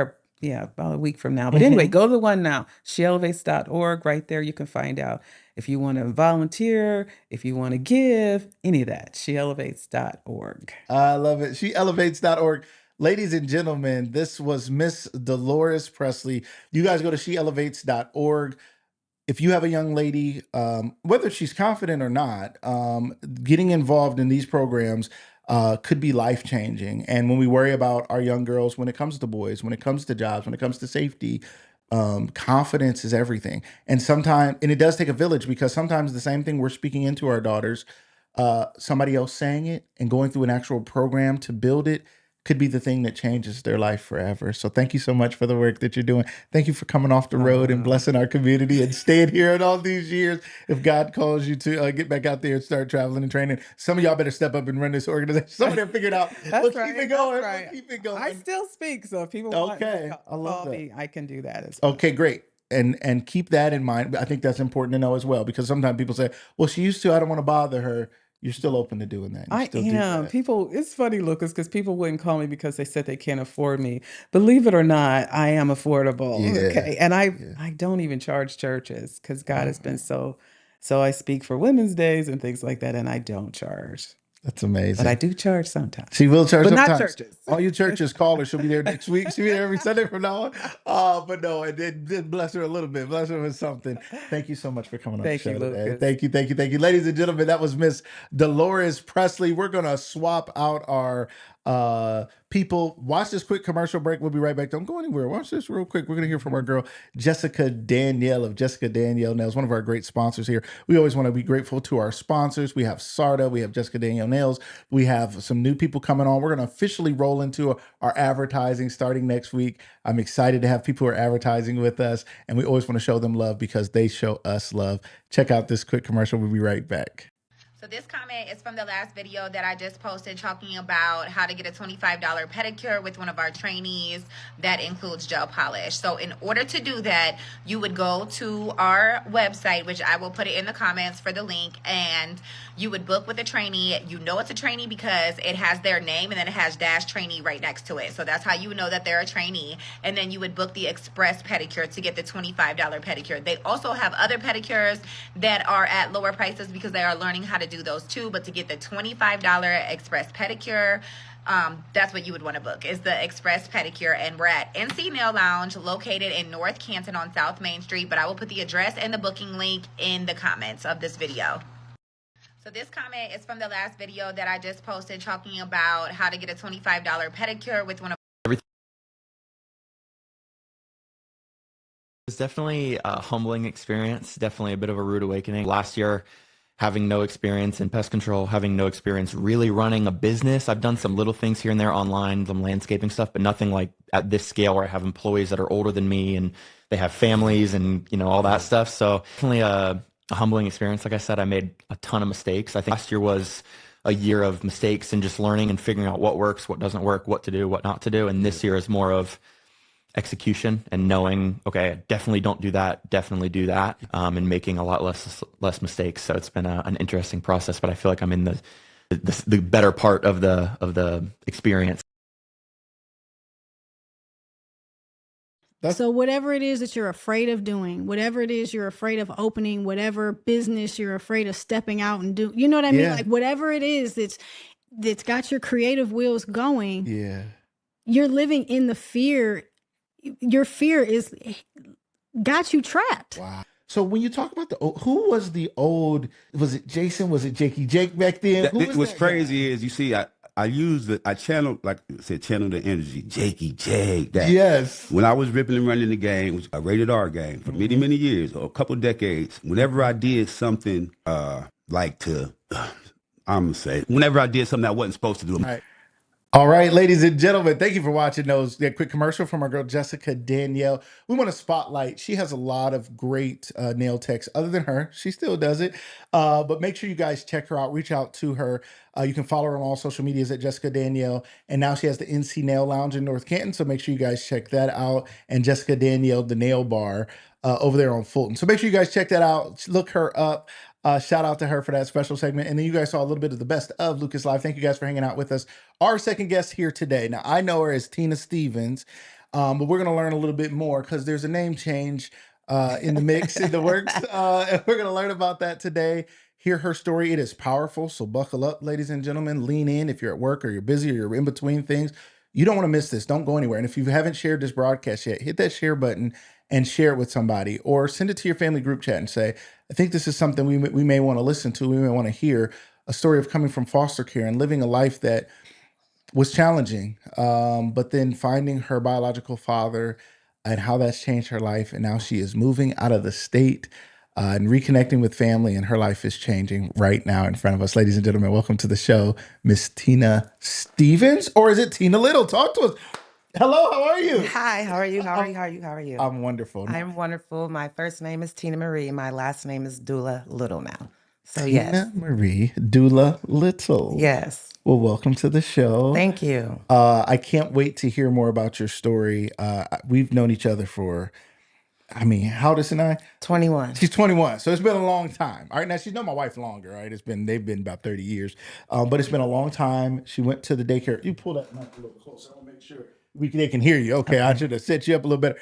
yeah, about a week from now. But anyway, Hmm. go to the one now, sheelevates.org. Right there, you can find out if you want to volunteer, if you want to give, any of that, sheelevates.org. I love it. SheElevates.org. Ladies and gentlemen, this was Miss DeLores Pressley. You guys go to SheElevates.org. If you have a young lady, whether she's confident or not, getting involved in these programs could be life changing. And when we worry about our young girls, when it comes to boys, when it comes to jobs, when it comes to safety, confidence is everything. And sometimes, and it does take a village because sometimes the same thing we're speaking into our daughters, somebody else saying it and going through an actual program to build it could be the thing that changes their life forever. So thank you so much for the work that you're doing. Thank you for coming off the road and Uh, blessing our community and staying here in all these years. If God calls you to get back out there and start traveling and training, some of y'all better step up and run this organization. Somebody will figure it out. We'll that's keep it right. That's going. We'll right. keep it I going. still speak. So if people want me to Okay. I love call that. me, I can do that as well. Okay, great. and keep that in mind. I think that's important to know as well, because sometimes people say, well, she used to, I don't want to bother her. You're still open to doing that. You I still do am. that. People, it's funny, Lucas, because people wouldn't call me because they said they can't afford me. Believe it or not, I am affordable. Yeah. Okay. And I Yeah. I don't even charge churches because God Wow. has been so I speak for women's days and things like that, and I don't charge. That's But I amazing. do charge sometimes. She will charge But not sometimes. churches. All you churches, call her. She'll be there next week. She'll be there every Sunday from now on. But no, it did bless her a little bit. Bless her with something. Thank you so much for coming on the Thank you, show today. Lucas. Thank you, thank you, thank you. Ladies and gentlemen, that was Miss DeLores Pressley. We're gonna swap out our people. Watch this quick commercial break. We'll be right back. Don't go anywhere. Watch this real quick. We're gonna hear from our girl Jessica Danielle of Jessica Danielle Nails, one of our great sponsors here. We always want to be grateful to our sponsors. We have Sarda, we have Jessica Danielle Nails, we have some new people coming on. We're gonna officially roll into our advertising starting next week. I'm excited to have people who are advertising with us, and we always want to show them love because they show us love. Check out this quick commercial. We'll be right back. So this comment is from the last video that I just posted talking about how to get a $25 pedicure with one of our trainees that includes gel polish. So in order to do that, you would go to our website, which I will put it in the comments for the link, and you would book with a trainee. You know it's a trainee because it has their name and then it has dash trainee right next to it. So that's how you know that they're a trainee. And then you would book the express pedicure to get the $25 pedicure. They also have other pedicures that are at lower prices because they are learning how to do those too. But to get the $25 express pedicure, that's what you would want to book, is the express pedicure. And we're at NC Nail Lounge, located in North Canton on South Main Street. But I will put the address and the booking link in the comments of this video. So this comment is from the last video that I just posted talking about how to get a $25 pedicure with one of It's definitely a humbling experience, definitely a bit of a rude awakening. Last year, having no experience in pest control, having no experience really running a business. I've done some little things here and there online, some landscaping stuff, but nothing like at this scale where I have employees that are older than me and they have families and, you know, all that stuff. So definitely a humbling experience. Like I said, I made a ton of mistakes. I think last year was a year of mistakes and just learning and figuring out what works, what doesn't work, what to do, what not to do. And this year is more of execution and knowing, okay, definitely don't do that, definitely do that, and making a lot less mistakes. So it's been an interesting process, but I feel like I'm in the better part of the experience. So whatever it is that you're afraid of doing, whatever it is you're afraid of opening, whatever business you're afraid of stepping out and do, you know what I mean? Like whatever it is that's got your creative wheels going. Yeah. You're living in the fear. Your fear is got you trapped. Wow. So when you talk about who was the old, was it Jason? Was it Jakey Jake back then? What's crazy is, you see, I channeled, like I said, channel the energy. Jakey Jake. That. Yes. When I was ripping and running the game, which a rated R game for many, many years, or a couple decades, whenever I did something whenever I did something I wasn't supposed to do. All right, ladies and gentlemen, thank you for watching that quick commercial from our girl Jessica Danielle. We want to spotlight. She has a lot of great nail techs. Other than her, she still does it. But make sure you guys check her out. Reach out to her. You can follow her on all social medias at Jessica Danielle. And now she has the NC Nail Lounge in North Canton. So make sure you guys check that out. And Jessica Danielle, the nail bar, over there on Fulton. So make sure you guys check that out. Look her up. Shout out to her for that special segment. And then you guys saw a little bit of the best of Lucas Live. Thank you guys for hanging out with us. Our second guest here today. Now, I know her as Tina Stevens, but we're going to learn a little bit more because there's a name change in the mix, in the works. And we're going to learn about that today. Hear her story. It is powerful. So buckle up, ladies and gentlemen. Lean in if you're at work or you're busy or you're in between things. You don't want to miss this. Don't go anywhere. And if you haven't shared this broadcast yet, hit that share button and share it with somebody, or send it to your family group chat and say, I think this is something we may want to listen to. We may want to hear a story of coming from foster care and living a life that was challenging, but then finding her biological father and how that's changed her life. And now she is moving out of the state and reconnecting with family, and her life is changing right now in front of us. Ladies and gentlemen, welcome to the show, Miss Tina Stevens, or is it Tina Little? Talk to us. Hello, how are you? Hi, how are you? How are you? How are you? How are you? I'm wonderful. I'm wonderful. My first name is TinaMarie. My last name is Dula Little now. So yes. TinaMarie Dula Little. Yes. Well, welcome to the show. Thank you. I can't wait to hear more about your story. We've known each other for I mean, how old is Sinai? 21. She's 21, so it's been a long time. All right, now she's known my wife longer. Right, they've been about 30 years, but it's been a long time. She went to the daycare. You pull that mic a little closer. I want to make sure they can hear you. Okay, I should have set you up a little better.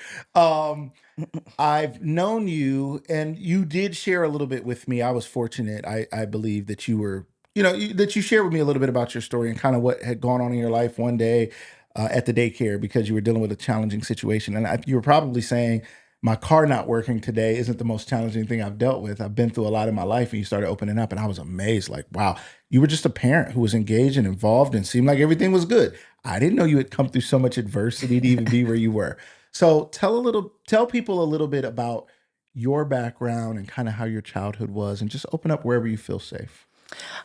I've known you, and you did share a little bit with me. I was fortunate. I believe that you were, that you shared with me a little bit about your story and kind of what had gone on in your life one day at the daycare because you were dealing with a challenging situation. And you were probably saying, my car not working today isn't the most challenging thing I've dealt with. I've been through a lot in my life, and you started opening up, and I was amazed. Like, wow, you were just a parent who was engaged and involved and seemed like everything was good. I didn't know you had come through so much adversity to even be where you were. So tell people a little bit about your background and kind of how your childhood was, and just open up wherever you feel safe.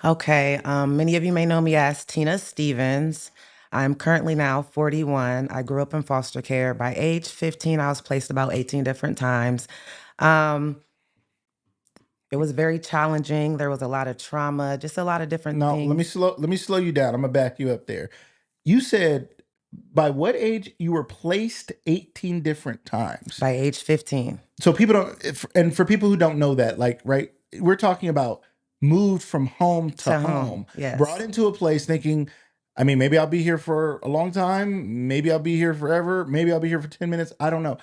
Okay. Many of you may know me as Tina Stevens. I'm currently now 41. I grew up in foster care. By age 15, I was placed about 18 different times. Um, it was very challenging. There was a lot of trauma, just a lot of different Now, things. let me slow you down. I'm gonna back you up there. You said by what age you were placed 18 different times. By age 15. So people and for people who don't know that, like, right, we're talking about moved from home to home, Yes. brought into a place thinking, I mean, maybe I'll be here for a long time. Maybe I'll be here forever. Maybe I'll be here for 10 minutes. I don't know.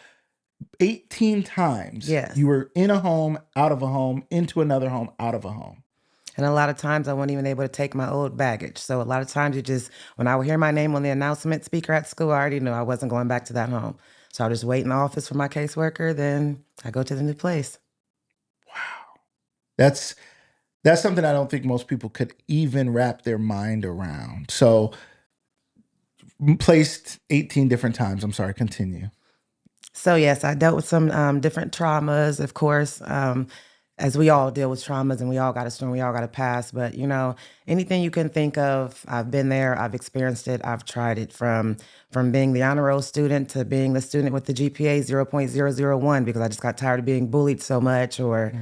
18 times Yes. you were in a home, out of a home, into another home, out of a home. And a lot of times I wasn't even able to take my old baggage. So a lot of times when I would hear my name on the announcement speaker at school, I already knew I wasn't going back to that home. So I would just wait in the office for my caseworker. Then I go to the new place. Wow. That's something I don't think most people could even wrap their mind around. So placed 18 different times. I'm sorry, continue. So yes, I dealt with some different traumas, of course, as we all deal with traumas, and we all got a story, we all got a past. But anything you can think of, I've been there, I've experienced it, I've tried it from being the honor roll student to being the student with the GPA 0.001 because I just got tired of being bullied so much, or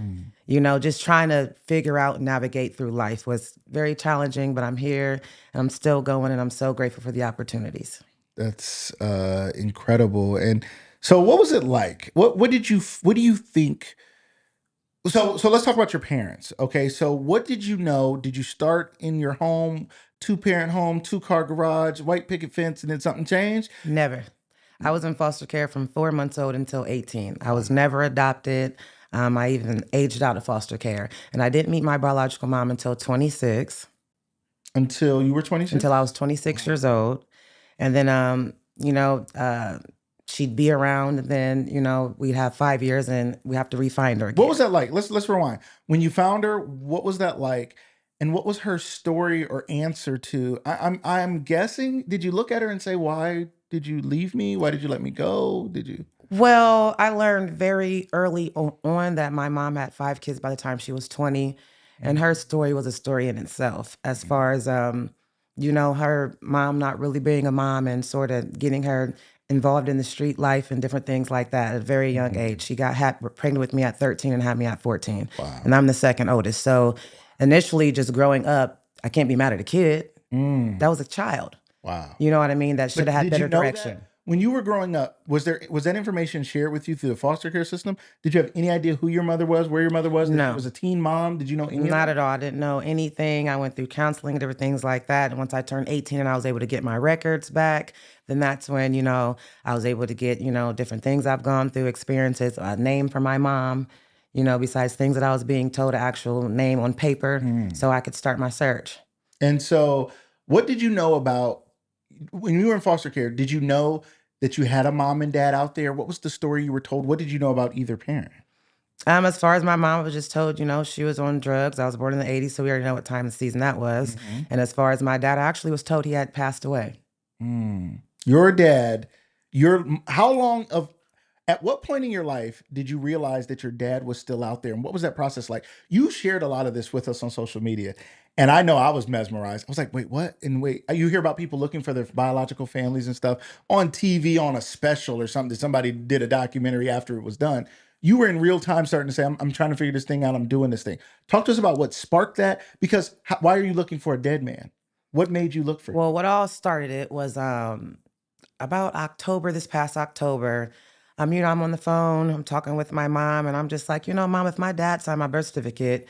just trying to figure out and navigate through life was very challenging. But I'm here and I'm still going, and I'm so grateful for the opportunities. That's incredible. And so what was it like? What do you think? So let's talk about your parents. Okay. So what did you know? Did you start in your home, two-parent home, two-car garage, white picket fence, and then something changed? Never. I was in foster care from 4 months old until 18. I was never adopted. I even aged out of foster care. And I didn't meet my biological mom until 26. Until you were 26? Until I was 26 years old. And then, she'd be around, and then, we'd have 5 years and we have to re-find her again. What was that like? Let's rewind. When you found her, what was that like? And what was her story or answer to? I'm guessing. Did you look at her and say, "Why did you leave me? Why did you let me go? Did you?" Well, I learned very early on that my mom had 5 kids by the time she was 20, and her story was a story in itself. As far as her mom not really being a mom and sort of getting her involved in the street life and different things like that at a very young age. She got pregnant with me at 13 and had me at 14. Wow. And I'm the second oldest. So initially, just growing up, I can't be mad at a kid. That was a child. Wow. You know what I mean? That should have had better direction. When you were growing up, was that information shared with you through the foster care system? Did you have any idea who your mother was, where your mother was? No. She was a teen mom? Did you know any of Not that? at all. I didn't know anything. I went through counseling, different things like that. And once I turned 18 and I was able to get my records back, then that's when, I was able to get, different things I've gone through, experiences, a name for my mom, besides things that I was being told, an actual name on paper, so I could start my search. And so what did you know about when you were in foster care? Did you know that you had a mom and dad out there? What was the story you were told? What did you know about either parent? As far as my mom, I was just told, she was on drugs. I was born in the 80s, so we already know what time of season that was. And as far as my dad, I actually was told he had passed away. Your dad, at what point in your life did you realize that your dad was still out there? And what was that process like? You shared a lot of this with us on social media. And I know I was mesmerized. I was like, wait, what? And wait, you hear about people looking for their biological families and stuff on TV on a special or something. Somebody did a documentary after it was done. You were in real time starting to say, I'm trying to figure this thing out. I'm doing this thing. Talk to us about what sparked that. Because why are you looking for a dead man? What made you look for him? Well, what all started it was about this past October, I'm on the phone, I'm talking with my mom, and I'm just like, Mom, if my dad signed my birth certificate,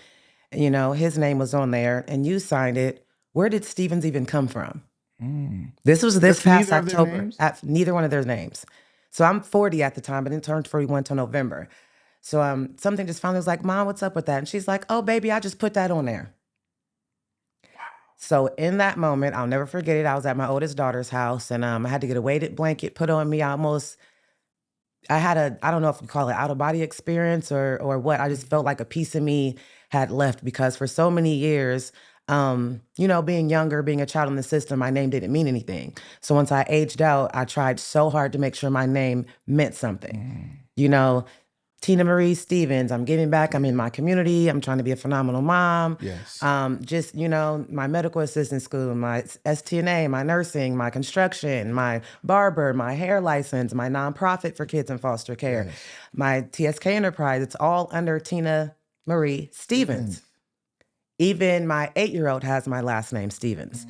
his name was on there and you signed it, where did Stevens even come from? This was this past October. Neither one of their names. So I'm 40 at the time, but didn't turn 41 till November. So something just finally was like, Mom, what's up with that? And she's like, oh, baby, I just put that on there. So in that moment, I'll never forget it. I was at my oldest daughter's house, and I had to get a weighted blanket put on me. I had I don't know if you call it out of body experience or what. I just felt like a piece of me had left because for so many years, being younger, being a child in the system, my name didn't mean anything. So once I aged out, I tried so hard to make sure my name meant something. TinaMarie Stevens, I'm giving back. I'm in my community. I'm trying to be a phenomenal mom. Yes. My medical assistant school, my STNA, my nursing, my construction, my barber, my hair license, my nonprofit for kids in foster care, my TSK enterprise. It's all under TinaMarie Stevens. Even my 8-year-old has my last name, Stevens.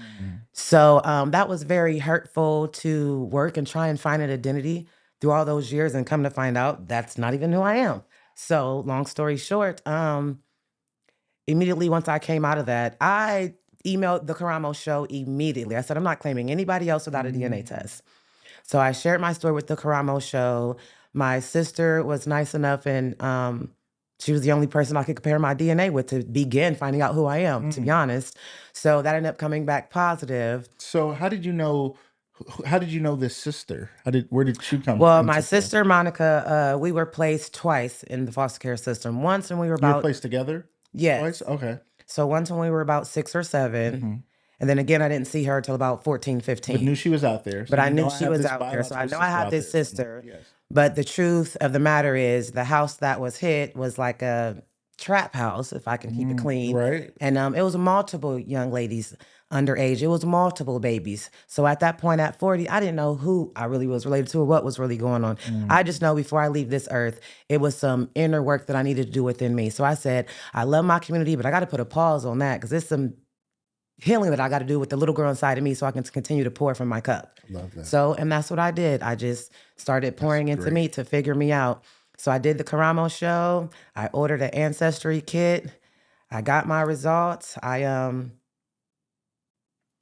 So that was very hurtful to work and try and find an identity through all those years and come to find out that's not even who I am. So long story short, immediately once I came out of that, I emailed the Karamo show immediately. I said, I'm not claiming anybody else without a DNA test. So I shared my story with the Karamo show. My sister was nice enough and she was the only person I could compare my DNA with to begin finding out who I am, to be honest. So that ended up coming back positive. So how did you know this sister? Where did she come from? Well, my sister, Monica, we were placed twice in the foster care system. Once when we were You were placed together? Yes. Twice? Okay. So once when we were about 6 or 7. And then again, I didn't see her until about 14, 15. But knew she was out there. But I knew she was out there. So I know I had this sister. Yes. But the truth of the matter is the house that was hit was like a trap house, if I can keep it clean. Right. And it was multiple young ladies underage. It was multiple babies. So at that point at 40, I didn't know who I really was related to or what was really going on. I just know before I leave this earth, it was some inner work that I needed to do within me. So I said, I love my community, but I got to put a pause on that because there's some healing that I got to do with the little girl inside of me so I can continue to pour from my cup. Love that. So, and that's what I did. I just started pouring into me to figure me out. So I did the Karamo show. I ordered an ancestry kit. I got my results. I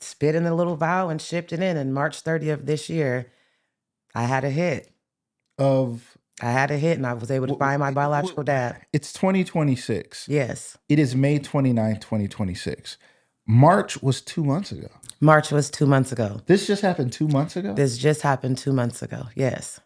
spit in the little vial and shipped it in. And March 30th of this year, I had a hit. I had a hit and I was able to find my biological dad. It's 2026. Yes. It is May 29th, 2026. March was 2 months ago. March was 2 months ago. This just happened 2 months ago? This just happened 2 months ago. Yes.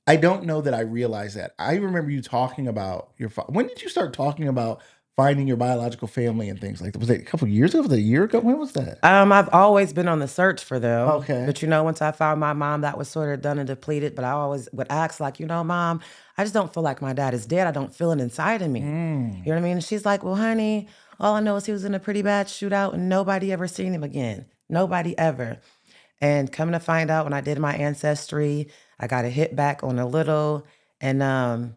I don't know that I realized that. I remember you talking about when did you start talking about finding your biological family and things like that? Was it a couple of years ago? Was it a year ago? When was that? I've always been on the search for them. Okay. But once I found my mom, that was sort of done and depleted. But I always would ask, like, Mom, I just don't feel like my dad is dead. I don't feel it inside of me. You know what I mean? And she's like, well, honey, all I know is he was in a pretty bad shootout and nobody ever seen him again. Nobody ever. And coming to find out when I did my ancestry, I got a hit back on a little and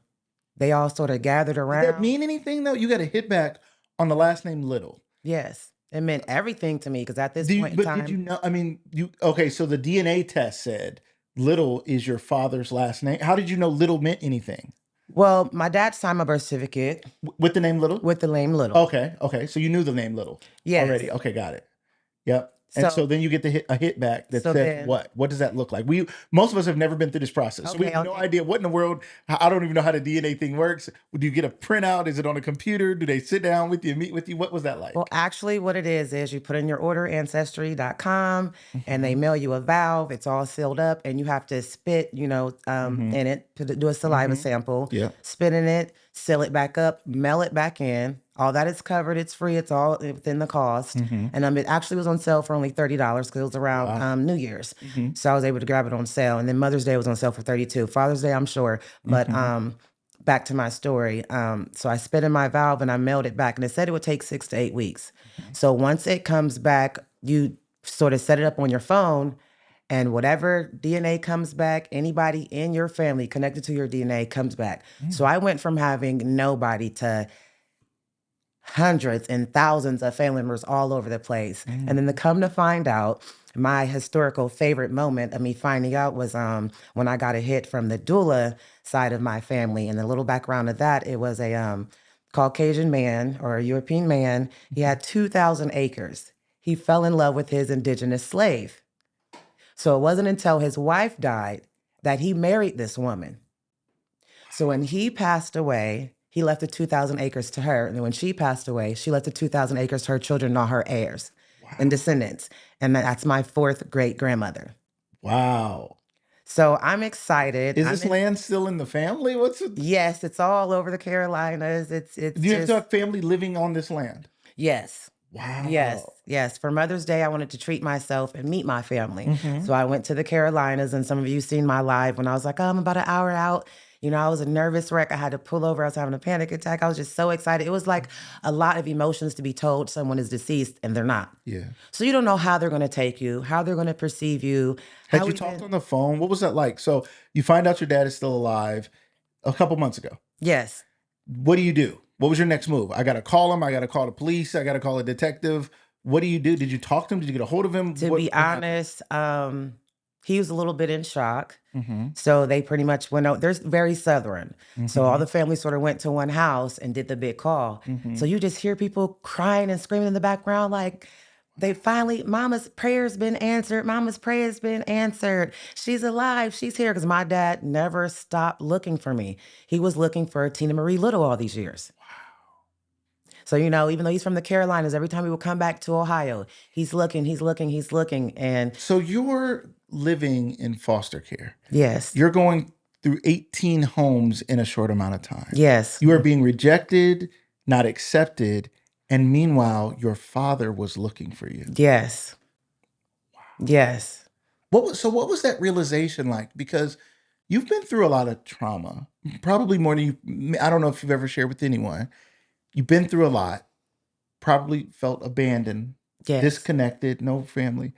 they all sort of gathered around. Did that mean anything though? You got a hit back on the last name Little. Yes. It meant everything to me because at this point in time. Did you know, okay, so the DNA test said Little is your father's last name. How did you know Little meant anything? Well, my dad signed my birth certificate. With the name Little? With the name Little. Okay. So you knew the name Little already. Okay, got it. Yep. And so then you get a hit back that said what? What does that look like? Most of us have never been through this process. So we have no idea what in the world. I don't even know how the DNA thing works. Do you get a printout? Is it on a computer? Do they sit down with you, meet with you? What was that like? Well, actually what it is you put in your order ancestry.com and they mail you a valve. It's all sealed up and you have to spit, in it to do a saliva sample. Yeah. Spit in it, seal it back up, mail it back in. All that is covered. It's free. It's all within the cost. And it actually was on sale for only $30 because it was around New Year's. So I was able to grab it on sale. And then Mother's Day was on sale for $32. Father's Day, I'm sure. But back to my story. So I spit in my valve and I mailed it back. And it said it would take 6 to 8 weeks. So once it comes back, you sort of set it up on your phone. And whatever DNA comes back, anybody in your family connected to your DNA comes back. So I went from having nobody to hundreds and thousands of family members all over the place. And then to come to find out, My historical favorite moment of me finding out was when I got a hit from the doula side of my family. And the little background of that, it was a Caucasian man or a European man. He had 2,000 acres. He fell in love with his indigenous slave. So it wasn't until his wife died that he married this woman. So when he passed away, he left the 2,000 acres to her. And then when she passed away, she left the 2,000 acres to her children, not her heirs and descendants. And that's my fourth great grandmother. Wow. So I'm excited. Is this land still in the family? What's it? Yes, it's all over the Carolinas. It's Do you have to have family living on this land? Yes. Wow. Yes. For Mother's Day, I wanted to treat myself and meet my family. So I went to the Carolinas, and some of you seen my live when I was like, oh, I'm about an hour out. You know, I was a nervous wreck. I had to pull over. I was having a panic attack. I was just so excited. It was like a lot of emotions to be told someone is deceased and they're not. Yeah. So you don't know how they're going to take you, how they're going to perceive you. Had you talked on the phone? What was that like? So you find out your dad is still alive a couple months ago. Yes. What do you do? What was your next move? I got to call him. I got to call the police. I got to call a detective. What do you do? Did you talk to him? Did you get a hold of him? To be honest, he was a little bit in shock. So they pretty much went out. They're very Southern. So all the family sort of went to one house and did the big call. So you just hear people crying and screaming in the background like, they finally, Mama's prayer's been answered. Mama's prayer's been answered. She's alive. She's here. Because my dad never stopped looking for me. He was looking for TinaMarie Little all these years. So, you know, even though he's from the Carolinas, every time he would come back to Ohio, he's looking. And so you're living in foster care. Yes. You're going through 18 homes in a short amount of time. Yes. You are being rejected, not accepted. And meanwhile, your father was looking for you. Yes. Wow. Yes. What was that realization like? Because you've been through a lot of trauma, probably more than I don't know if you've ever shared with anyone. You've been through a lot, probably felt abandoned, disconnected, no family.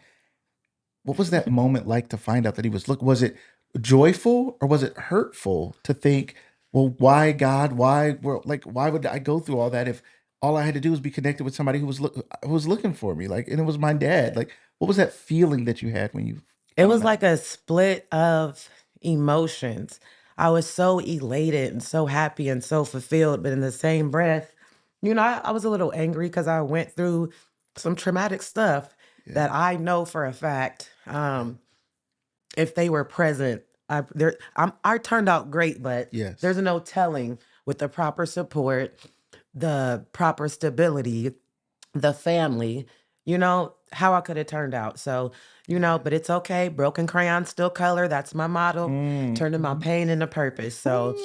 What was that moment like to find out that he was was it joyful or was it hurtful to think, well, why God, why would I go through all that if all I had to do was be connected with somebody who was looking for me, like, and it was my dad. Like, what was that feeling that you had when you? It was like a split of emotions. I was so elated and so happy and so fulfilled, but in the same breath, you know, I was a little angry because I went through some traumatic stuff that I know for a fact, if they were present, I turned out great, but there's no telling with the proper support, the proper stability, the family, you know, how I could have turned out. So, you know, but it's okay. Broken crayons still color. That's my motto. Turning my pain into purpose. So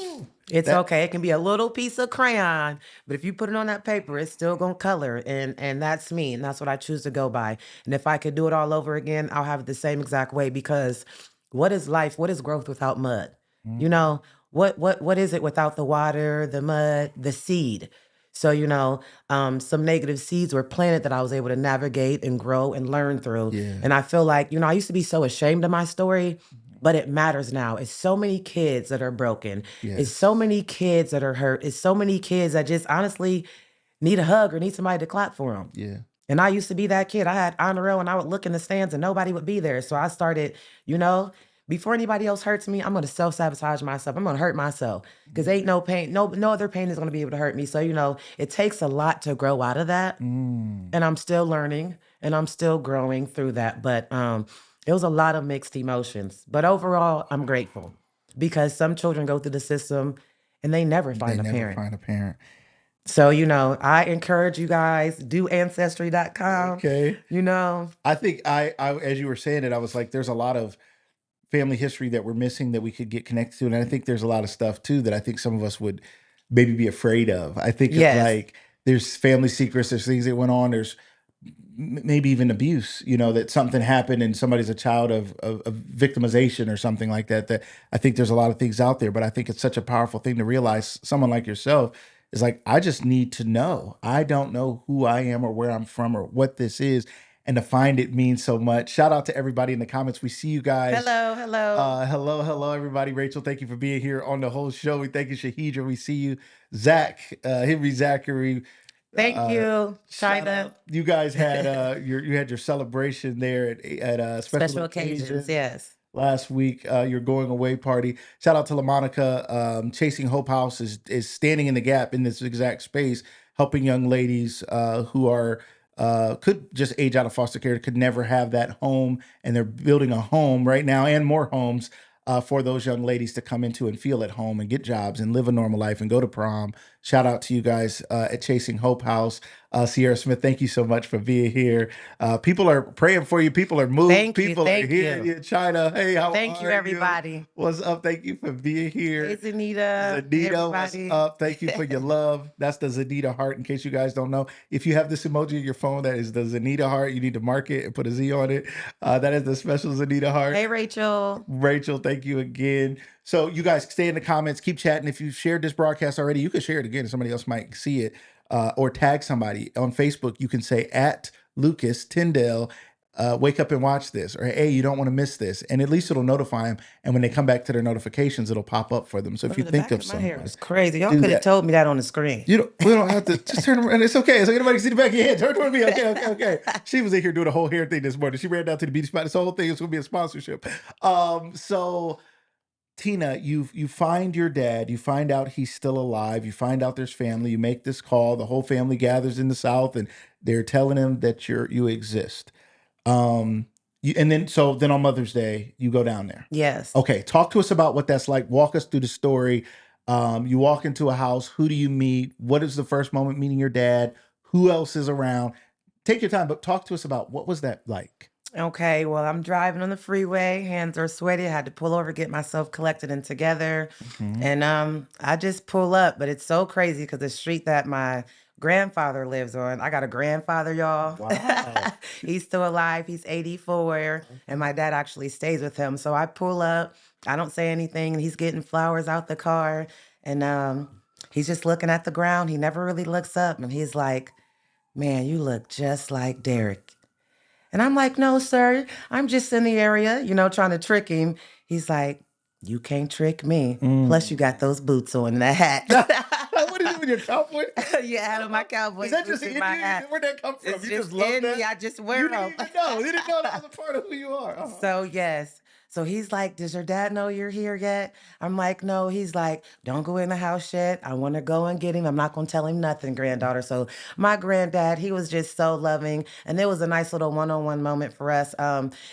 it's okay. It can be a little piece of crayon, but if you put it on that paper, it's still gonna color. And that's me. And that's what I choose to go by. And if I could do it all over again, I'll have it the same exact way, because what is life? What is growth without mud? You know, what is it without the water, the mud, the seed? So, you know, some negative seeds were planted that I was able to navigate and grow and learn through. And I feel like, you know, I used to be so ashamed of my story, but it matters now. It's so many kids that are broken. It's so many kids that are hurt. It's so many kids that just honestly need a hug or need somebody to clap for them. And I used to be that kid. I had honor roll and I would look in the stands and nobody would be there. So I started, you know, before anybody else hurts me, I'm going to self-sabotage myself. I'm going to hurt myself because ain't no pain, no other pain is going to be able to hurt me. So, you know, it takes a lot to grow out of that. And I'm still learning and I'm still growing through that. But it was a lot of mixed emotions. But overall, I'm grateful because some children go through the system and they never find a parent. So, you know, I encourage you guys, do Ancestry.com. Okay. You know. I think I as you were saying it, I was like, there's a lot of family history that we're missing that we could get connected to. And I think there's a lot of stuff too that I think some of us would maybe be afraid of. I think it's like there's family secrets, there's things that went on, there's maybe even abuse, you know, that something happened and somebody's a child of victimization or something like that, that I think there's a lot of things out there, but I think it's such a powerful thing to realize someone like yourself is like, I just need to know. I don't know who I am or where I'm from or what this is. And to find it means so much. Shout out to everybody in the comments. We see you guys. Hello, everybody. Rachel, thank you for being here on the whole show. We thank you, Shahidra. We see you. Zach, Henry Zachary, Thank you, Shout China. out. You guys had you had your celebration there at special occasions. occasions. Yes. Last week, your going away party. Shout out to LaMonica. Chasing Hope House is standing in the gap in this exact space, helping young ladies who are could just age out of foster care, could never have that home, and they're building a home right now and more homes for those young ladies to come into and feel at home and get jobs and live a normal life and go to prom. Shout out to you guys at Chasing Hope House. Sierra Smith, thank you so much for being here. People are praying for you. People are moved. Thank you. People are here in China. Hey, how Thank you, are everybody. you? What's up? Thank you for being here. Hey, Zanita. Zanita, what's Everybody. up? Thank you for your love. That's the Zanita heart, in case you guys don't know. If you have this emoji in your phone, that is the Zanita heart. You need to mark it and put a Z on it. That is the special Zanita heart. Hey, Rachel. Rachel, thank you again. So you guys stay in the comments, keep chatting. If you've shared this broadcast already, you can share it again. Somebody else might see it. Or tag somebody on Facebook. You can say at Lucas Tyndale, wake up and watch this, or hey, you don't want to miss this, and at least it'll notify them. And when they come back to their notifications, it'll pop up for them. So if you think of my hair someone, is crazy. Y'all could have told me that on the screen. we don't have to just turn around. It's okay. So anybody can see the back of your head. Turn toward me. Okay. She was in here doing a whole hair thing this morning. She ran down to the beauty spot. This whole thing is going to be a sponsorship. So Tina, you find your dad, you find out he's still alive, you find out there's family, you make this call, the whole family gathers in the South and they're telling him that you exist. And then on Mother's Day, you go down there. Yes. Okay, talk to us about what that's like. Walk us through the story. You walk into a house, who do you meet? What is the first moment meeting your dad? Who else is around? Take your time, but talk to us about what was that like? Okay, well, I'm driving on the freeway. Hands are sweaty. I had to pull over, get myself collected and together. And I just pull up, but it's so crazy because the street that my grandfather lives on, I got a grandfather, y'all. Wow. He's still alive. He's 84, and my dad actually stays with him. So I pull up. I don't say anything, and he's getting flowers out the car. And he's just looking at the ground. He never really looks up, and he's like, man, you look just like Derek. And I'm like, no, sir, I'm just in the area, trying to trick him. He's like, you can't trick me. Plus, you got those boots on and that hat. What is it with your cowboy? Yeah, I have my cowboy Is that just boots in and my you? hat. Where'd that come from? It's You just just love in that? me. I just wear You them. didn't even know. You didn't know that was a part of who you are. Uh-huh. So, yes. So he's like, does your dad know you're here yet? I'm like, no. He's like, don't go in the house yet. I want to go and get him. I'm not going to tell him nothing, granddaughter. So my granddad, he was just so loving. And it was a nice little one-on-one moment for us.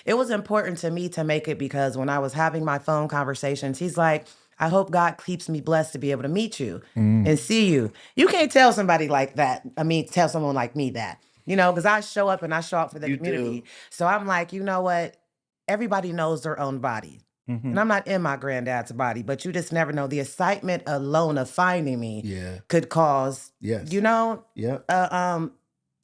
It was important to me to make it because when I was having my phone conversations, he's like, I hope God keeps me blessed to be able to meet you and see you. You can't tell somebody like that. Tell someone like me that, because I show up and I show up for the community. Do. So I'm like, you know what? Everybody knows their own body. And I'm not in my granddad's body, but you just never know. The excitement alone of finding me could cause,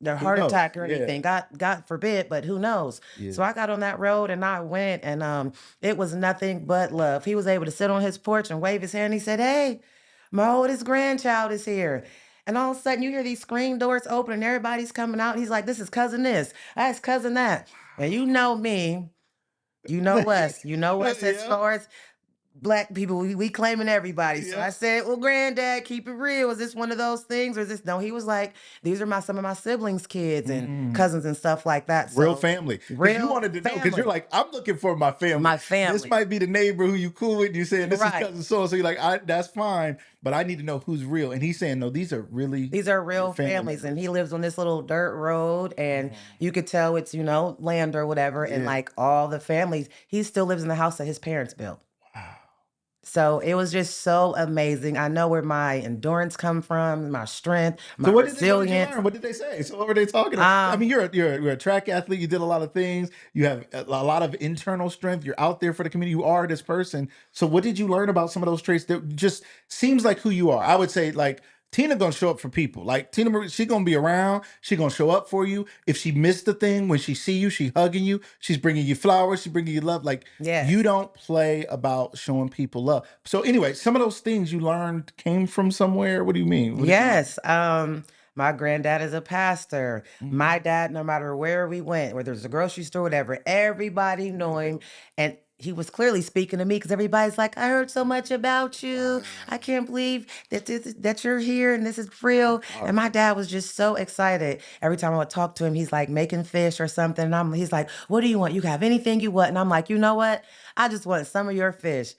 their heart attack or anything. God forbid, but who knows? Yeah. So I got on that road and I went, and it was nothing but love. He was able to sit on his porch and wave his hand. He said, hey, my oldest grandchild is here. And all of a sudden you hear these screen doors open and everybody's coming out. He's like, this is cousin this, that's cousin that. And you know me. You know us. As far as Black people, we claiming everybody. So I said, well, granddad, keep it real. Is this one of those things? Or is this? No, he was like, these are some of my siblings' kids and cousins and stuff like that. So, real family. Real you wanted to know, because family. you're like, I'm looking for my family. My family. This might be the neighbor who you cool with. You saying this Right. is cousin so you're like, that's fine, but I need to know who's real. And he's saying, no, these are real families. And he lives on this little dirt road, and you could tell it's, land or whatever. And like all the families, he still lives in the house that his parents built. So it was just so amazing. I know where my endurance come from, my strength, my resilience. What did they say? So what were they talking about? You're a track athlete. You did a lot of things. You have a lot of internal strength. You're out there for the community. You are this person. So what did you learn about some of those traits that just seems like who you are? I would say like Tina gonna show up for people. Like TinaMarie, she gonna be around. She gonna show up for you. If she missed the thing, when she see you, she hugging you. She's bringing you flowers. She's bringing you love. Like you don't play about showing people love. So anyway, some of those things you learned came from somewhere. What do you mean? My granddad is a pastor. My dad, no matter where we went, whether it's a grocery store, whatever, everybody knew him. And he was clearly speaking to me because everybody's like, I heard so much about you. I can't believe that you're here and this is real. And my dad was just so excited. Every time I would talk to him, he's like making fish or something. And he's like, what do you want? You can have anything you want. And I'm like, you know what? I just want some of your fish.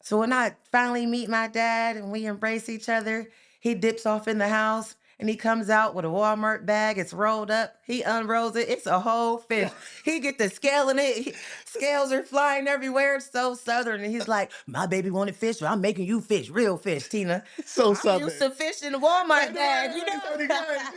So when I finally meet my dad and we embrace each other, he dips off in the house and he comes out with a Walmart bag. It's rolled up. He unrolls it. It's a whole fish. He get the scale in it. Scales are flying everywhere. It's so Southern. And he's like, my baby wanted fish, but I'm making you fish, real fish, Tina. So I'm Southern. used to fish in the Walmart bag, you know? You're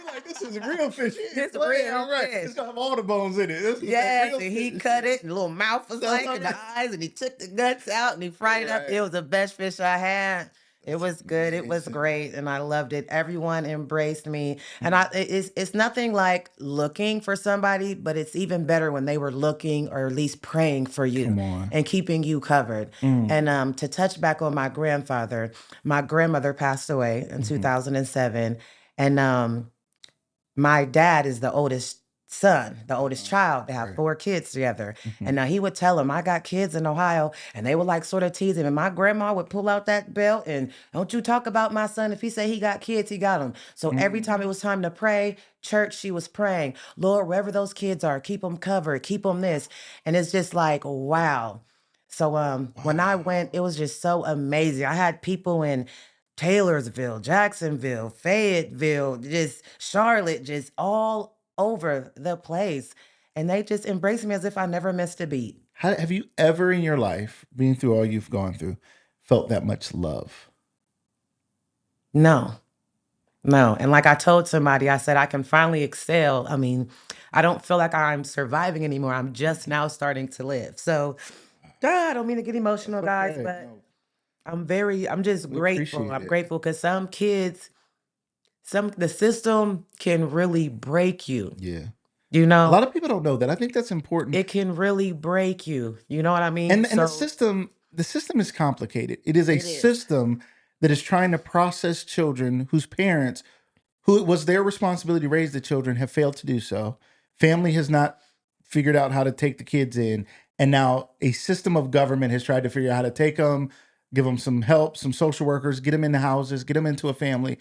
like, this is real fish. It's real right. fish. It's got all the bones in it. Yes, and he cut it, and the little mouth was like, and the eyes, and he took the guts out, and he fried it up. It was the best fish I had. It was good. It was great, and I loved it. Everyone embraced me, and it's nothing like looking for somebody, but it's even better when they were looking or at least praying for you and keeping you covered. And to touch back on my grandfather, my grandmother passed away in 2007, and my dad is the oldest son, the oldest child. They have 4 kids together. And now he would tell them, I got kids in Ohio, and they would like sort of tease him. And my grandma would pull out that belt and don't you talk about my son. If he say he got kids, he got them. So every time it was time to pray, church, she was praying, Lord, wherever those kids are, keep them covered, keep them this. And it's just like, wow. So when I went, it was just so amazing. I had people in Taylorsville, Jacksonville, Fayetteville, just Charlotte, just all over the place. And they just embraced me as if I never missed a beat. Have you ever in your life, being through all you've gone through, felt that much love? No. And like I told somebody, I said, I can finally excel. I mean, I don't feel like I'm surviving anymore. I'm just now starting to live. So, I don't mean to get emotional, guys, but I'm just grateful. I'm grateful because some kids, the system can really break you. Yeah. You know, a lot of people don't know that. I think that's important. It can really break you. You know what I mean? And the system is complicated. It is a system that is trying to process children whose parents, who it was their responsibility to raise the children, have failed to do so. Family has not figured out how to take the kids in. And now a system of government has tried to figure out how to take them, give them some help, some social workers, get them into houses, get them into a family.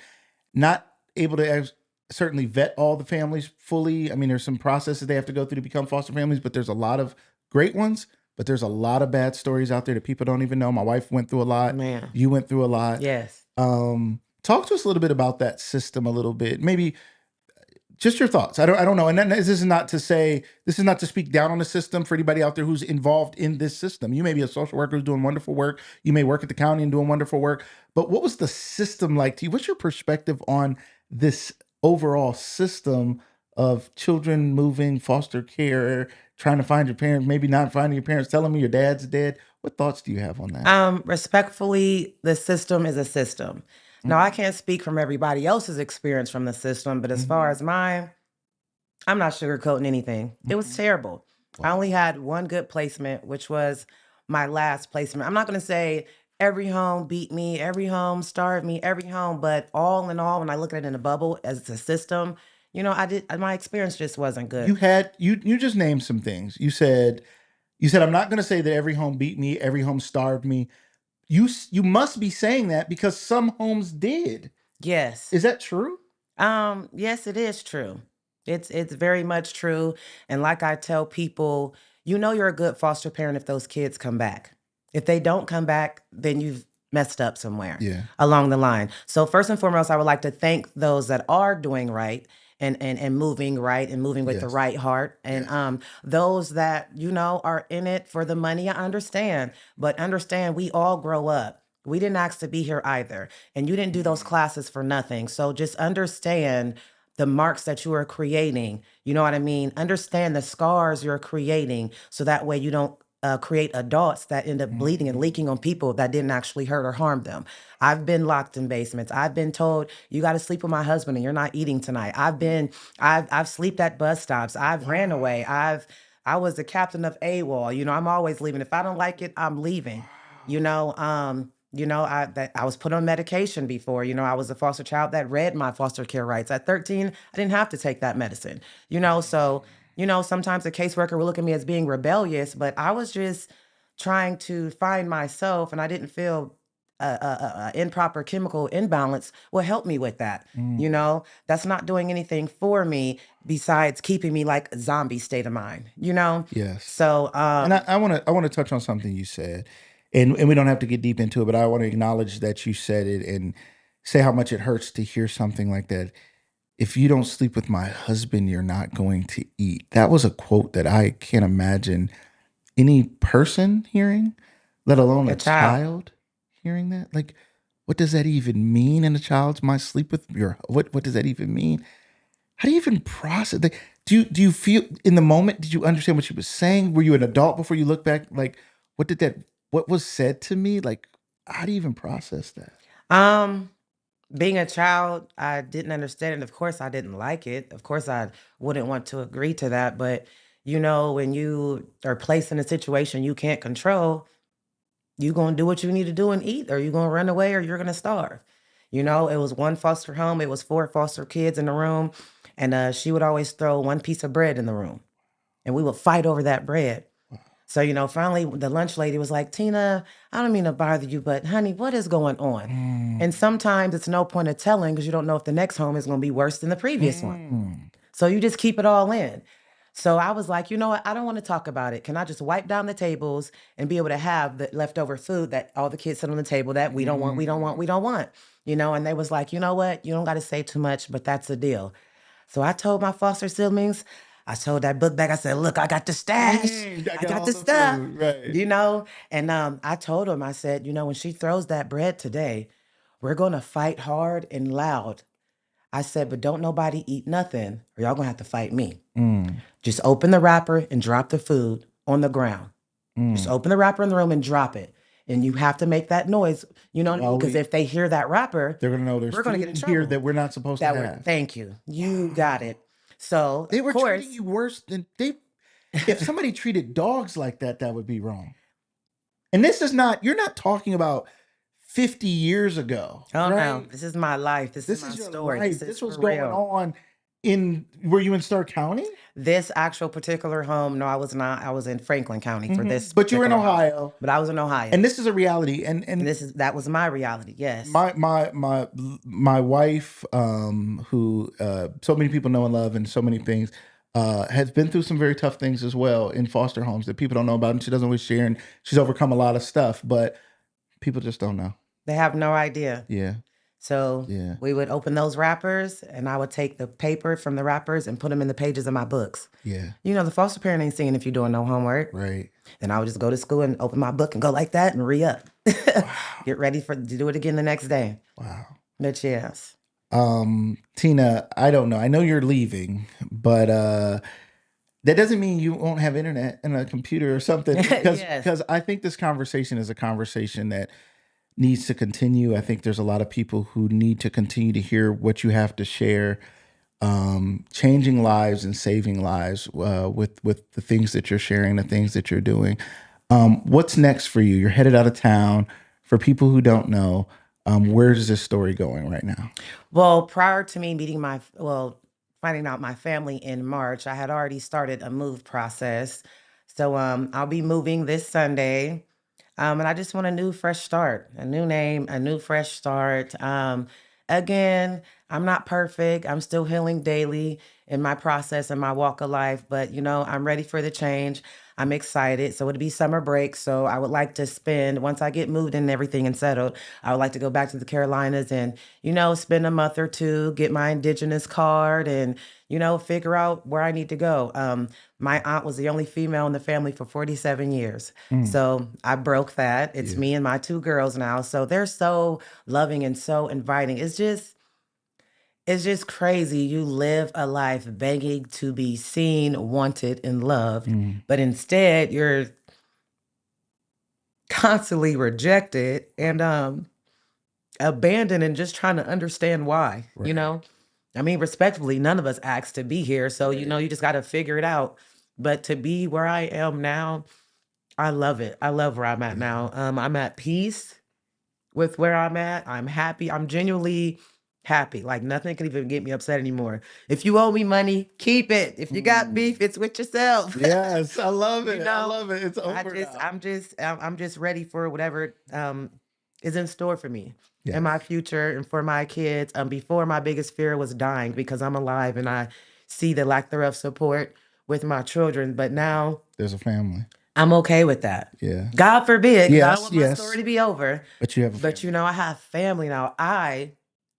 Not able to certainly vet all the families fully. I mean, there's some processes they have to go through to become foster families, but there's a lot of great ones, but there's a lot of bad stories out there that people don't even know. My wife went through a lot. Man. You went through a lot. Yes. Talk to us a little bit about that system a little bit. Maybe just your thoughts. I don't know. And then this is not to speak down on the system for anybody out there who's involved in this system. You may be a social worker who's doing wonderful work. You may work at the county and doing wonderful work. But what was the system like to you? What's your perspective on this overall system of children moving, foster care, trying to find your parents, maybe not finding your parents, telling me your dad's dead? What thoughts do you have on that? Respectfully, the system is a system. Now, I can't speak from everybody else's experience from the system, but as far as mine, I'm not sugarcoating anything. It was terrible. Wow. I only had one good placement, which was my last placement. I'm not going to say every home beat me, every home starved me, every home, but all in all, when I look at it in a bubble as a system, you know, my experience just wasn't good. You just named some things. You said, I'm not going to say that every home beat me, every home starved me. You must be saying that because some homes did. Yes. Is that true? Yes, it is true. It's very much true. And like I tell people, you know you're a good foster parent if those kids come back. If they don't come back, then you've messed up somewhere along the line. So first and foremost, I would like to thank those that are doing right and moving right and moving with the right heart. And those that, you know, are in it for the money, I understand. But understand we all grow up. We didn't ask to be here either. And you didn't do those classes for nothing. So just understand the marks that you are creating. You know what I mean? Understand the scars you're creating so that way you don't create adults that end up bleeding and leaking on people that didn't actually hurt or harm them. I've been locked in basements. I've been told you got to sleep with my husband and you're not eating tonight. I've slept at bus stops. I've ran away. I was the captain of AWOL. You know, I'm always leaving. If I don't like it, I'm leaving. You know, You know, I was put on medication before. You know, I was a foster child that read my foster care rights. At 13, I didn't have to take that medicine. You know, so, you know, sometimes a caseworker will look at me as being rebellious, but I was just trying to find myself, and I didn't feel a improper chemical imbalance will help me with that. You know, that's not doing anything for me besides keeping me like a zombie state of mind, you know? Yes. So, And I want to touch on something you said, and we don't have to get deep into it, but I want to acknowledge that you said it and say how much it hurts to hear something like that. If you don't sleep with my husband, you're not going to eat. That was a quote that I can't imagine any person hearing, let alone a child hearing that. Like, what does that even mean? And a child's my sleep with your what does that even mean? How do you even process? Like, do you feel in the moment? Did you understand what she was saying? Were you an adult before you look back? Like, what was said to me? Like, how do you even process that? Being a child, I didn't understand it. Of course, I didn't like it. Of course, I wouldn't want to agree to that. But, you know, when you are placed in a situation you can't control, you're going to do what you need to do and eat, or you're going to run away, or you're going to starve. You know, it was one foster home. It was 4 foster kids in the room. And she would always throw one piece of bread in the room. And we would fight over that bread. So, you know, finally the lunch lady was like, Tina, I don't mean to bother you, but honey, what is going on? And sometimes it's no point of telling because you don't know if the next home is going to be worse than the previous one. So you just keep it all in. So I was like, you know what? I don't want to talk about it. Can I just wipe down the tables and be able to have the leftover food that all the kids sit on the table that we don't want, we don't want, we don't want, you know? And they was like, you know what? You don't got to say too much, but that's the deal. So I told my foster siblings, I told that book bag, I said, look, I got the stash. I got the stuff, food, right. you know? And I told them, I said, you know, when she throws that bread today, we're going to fight hard and loud. I said, but don't nobody eat nothing or y'all going to have to fight me. Just open the wrapper and drop the food on the ground. Just open the wrapper in the room and drop it. And you have to make that noise, you know, because if they hear that wrapper, they're going to know there's we're going to get in trouble. here that we're not supposed to have. Thank you. You got it. So they were treating you worse than they. If somebody treated dogs like that, that would be wrong. And this is not. You're not talking about 50 years ago. Oh right? no, this is my life. This is my story. Life. This was going on in. Were you in Stark County? This actual particular home, no, I was not. I was in Franklin County for this. But you were in Ohio. Home. But I was in Ohio. And this is a reality. And that was my reality. Yes. My wife, who so many people know and love, and so many things, has been through some very tough things as well in foster homes that people don't know about, and she doesn't always share. And she's overcome a lot of stuff, but people just don't know. They have no idea. Yeah. So we would open those wrappers and I would take the paper from the wrappers and put them in the pages of my books. Yeah. You know, the foster parent ain't seeing if you're doing no homework. Right. Then I would just go to school and open my book and go like that and re-up. Wow. Get ready to do it again the next day. Wow. But yes. Tina, I don't know. I know you're leaving, but that doesn't mean you won't have internet and a computer or something. Because I think this conversation is a conversation that needs to continue. I think there's a lot of people who need to continue to hear what you have to share, changing lives and saving lives with the things that you're sharing, the things that you're doing. What's next for you? You're headed out of town. For people who don't know, where's this story going right now? Well, prior to me finding out my family in March, I had already started a move process. So I'll be moving this Sunday. And I just want a new, fresh start, a new name, a new, fresh start. Again, I'm not perfect. I'm still healing daily in my process and my walk of life, but you know, I'm ready for the change. I'm excited. So it'll be summer break. So I would like to once I get moved and everything and settled, I would like to go back to the Carolinas and, you know, spend a month or two, get my indigenous card and, you know, figure out where I need to go. My aunt was the only female in the family for 47 years. So I broke that. It's me and my 2 girls now. So they're so loving and so inviting. It's just crazy. You live a life begging to be seen, wanted, and loved, but instead you're constantly rejected and abandoned and just trying to understand why, you know? I mean, respectfully, none of us asked to be here. So, you know, you just got to figure it out. But to be where I am now, I love it. I love where I'm at now. I'm at peace. with where I'm at. I'm happy. I'm genuinely happy. Like nothing can even get me upset anymore. If you owe me money, keep it. If you got beef, it's with yourself. Yes, I love it. You I know, love it. It's over now. I'm just ready for whatever is in store for me in my Yes. future and for my kids. Before my biggest fear was dying because I'm alive and I see the lack thereof support with my children. But now There's a family. I'm okay with that. Yeah. God forbid, because I don't want my Yes. story to be over. But you have a family. But you know, I have family now. I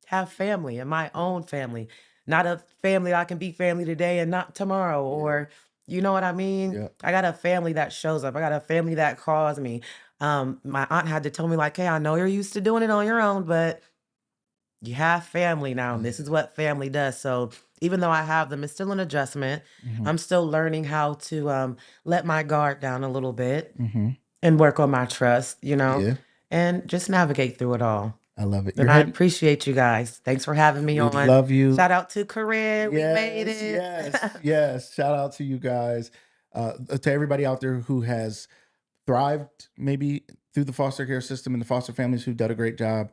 have family and my own family, not a family I can be family today and not tomorrow. Or you know what I mean? Yeah. I got a family that shows up. I got a family that calls me. My aunt had to tell me like, hey, I know you're used to doing it on your own, but you have family now, and this is what family does. So even though I have them, it's still an adjustment. Mhm. I'm still learning how to let my guard down a little bit Mhm. and work on my trust, you know, Yeah. and just navigate through it all. I love it. And I appreciate you guys. Thanks for having me We on. love you. Shout out to Corinne. We made Yes, it. yes, yes. Shout out to you guys. To everybody out there who has thrived maybe through the foster care system and the foster families who've done a great job.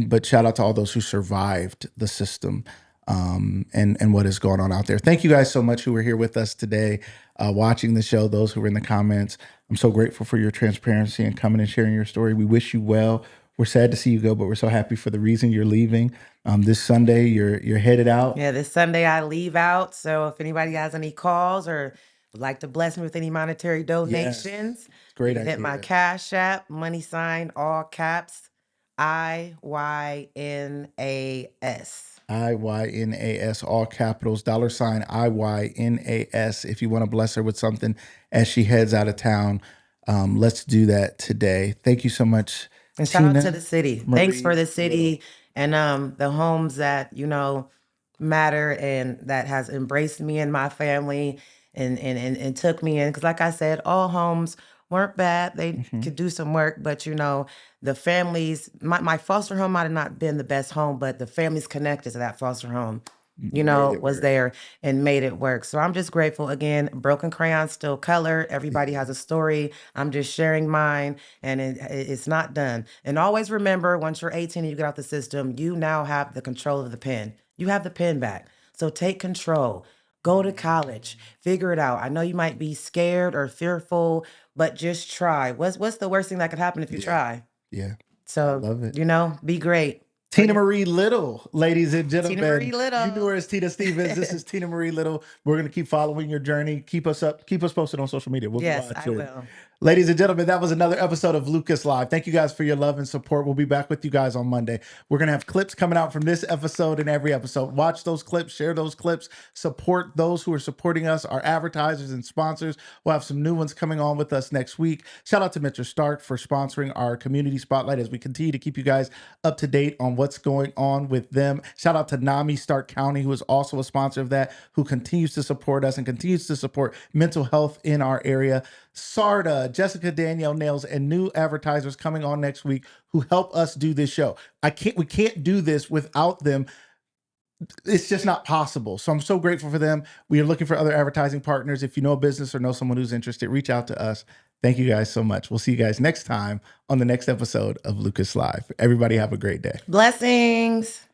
But shout out to all those who survived the system and what is going on out there. Thank you guys so much who were here with us today, watching the show, those who were in the comments. I'm so grateful for your transparency and coming and sharing your story. We wish you well. We're sad to see you go, but we're so happy for the reason you're leaving. This Sunday, you're headed out. Yeah, this Sunday I leave out. So if anybody has any calls or would like to bless me with any monetary donations, Great you can hit my idea. Cash App, money sign, all caps, IYNAS. IYNAS, all capitals, $ IYNAS. If you want to bless her with something as she heads out of town, let's do that today. Thank you so much. And shout out to Tina the city. Marie Thanks for the city Little. and the homes that, you know, matter and that has embraced me and my family and took me in. Because like I said, all homes weren't bad. They could do some work, but you know, the families, my foster home might have not been the best home, but the families connected to that foster home, you know, was there and made it work. So I'm just grateful. Again, broken crayons still color. Everybody has a story. I'm just sharing mine and it's not done. And always remember, once you're 18 and you get out the system, you now have the control of the pen. You have the pen back. So take control. Go to college. Figure it out. I know you might be scared or fearful, but just try. What's the worst thing that could happen if you try? Yeah. So, Love it. you know, be great. TinaMarie Little, ladies and gentlemen. TinaMarie Little. You knew her as Tina Stevens. This is TinaMarie Little. We're going to keep following your journey. Keep us posted on social media. We'll Yes, be I watching. will. Ladies and gentlemen, that was another episode of Lucas Live. Thank you guys for your love and support. We'll be back with you guys on Monday. We're going to have clips coming out from this episode and every episode. Watch those clips, share those clips, support those who are supporting us, our advertisers and sponsors. We'll have some new ones coming on with us next week. Shout out to Mr. Stark for sponsoring our community spotlight as we continue to keep you guys up to date on what's going on with them. Shout out to NAMI Stark County, who is also a sponsor of that, who continues to support us and continues to support mental health in our area. Sarda, Jessica Danielle Nails, and new advertisers coming on next week who help us do this show. We can't do this without them. It's just not possible. So I'm so grateful for them. We are looking for other advertising partners. If you know a business or know someone who's interested, reach out to us. Thank you guys so much. We'll see you guys next time on the next episode of Lucas Live. Everybody have a great day. Blessings.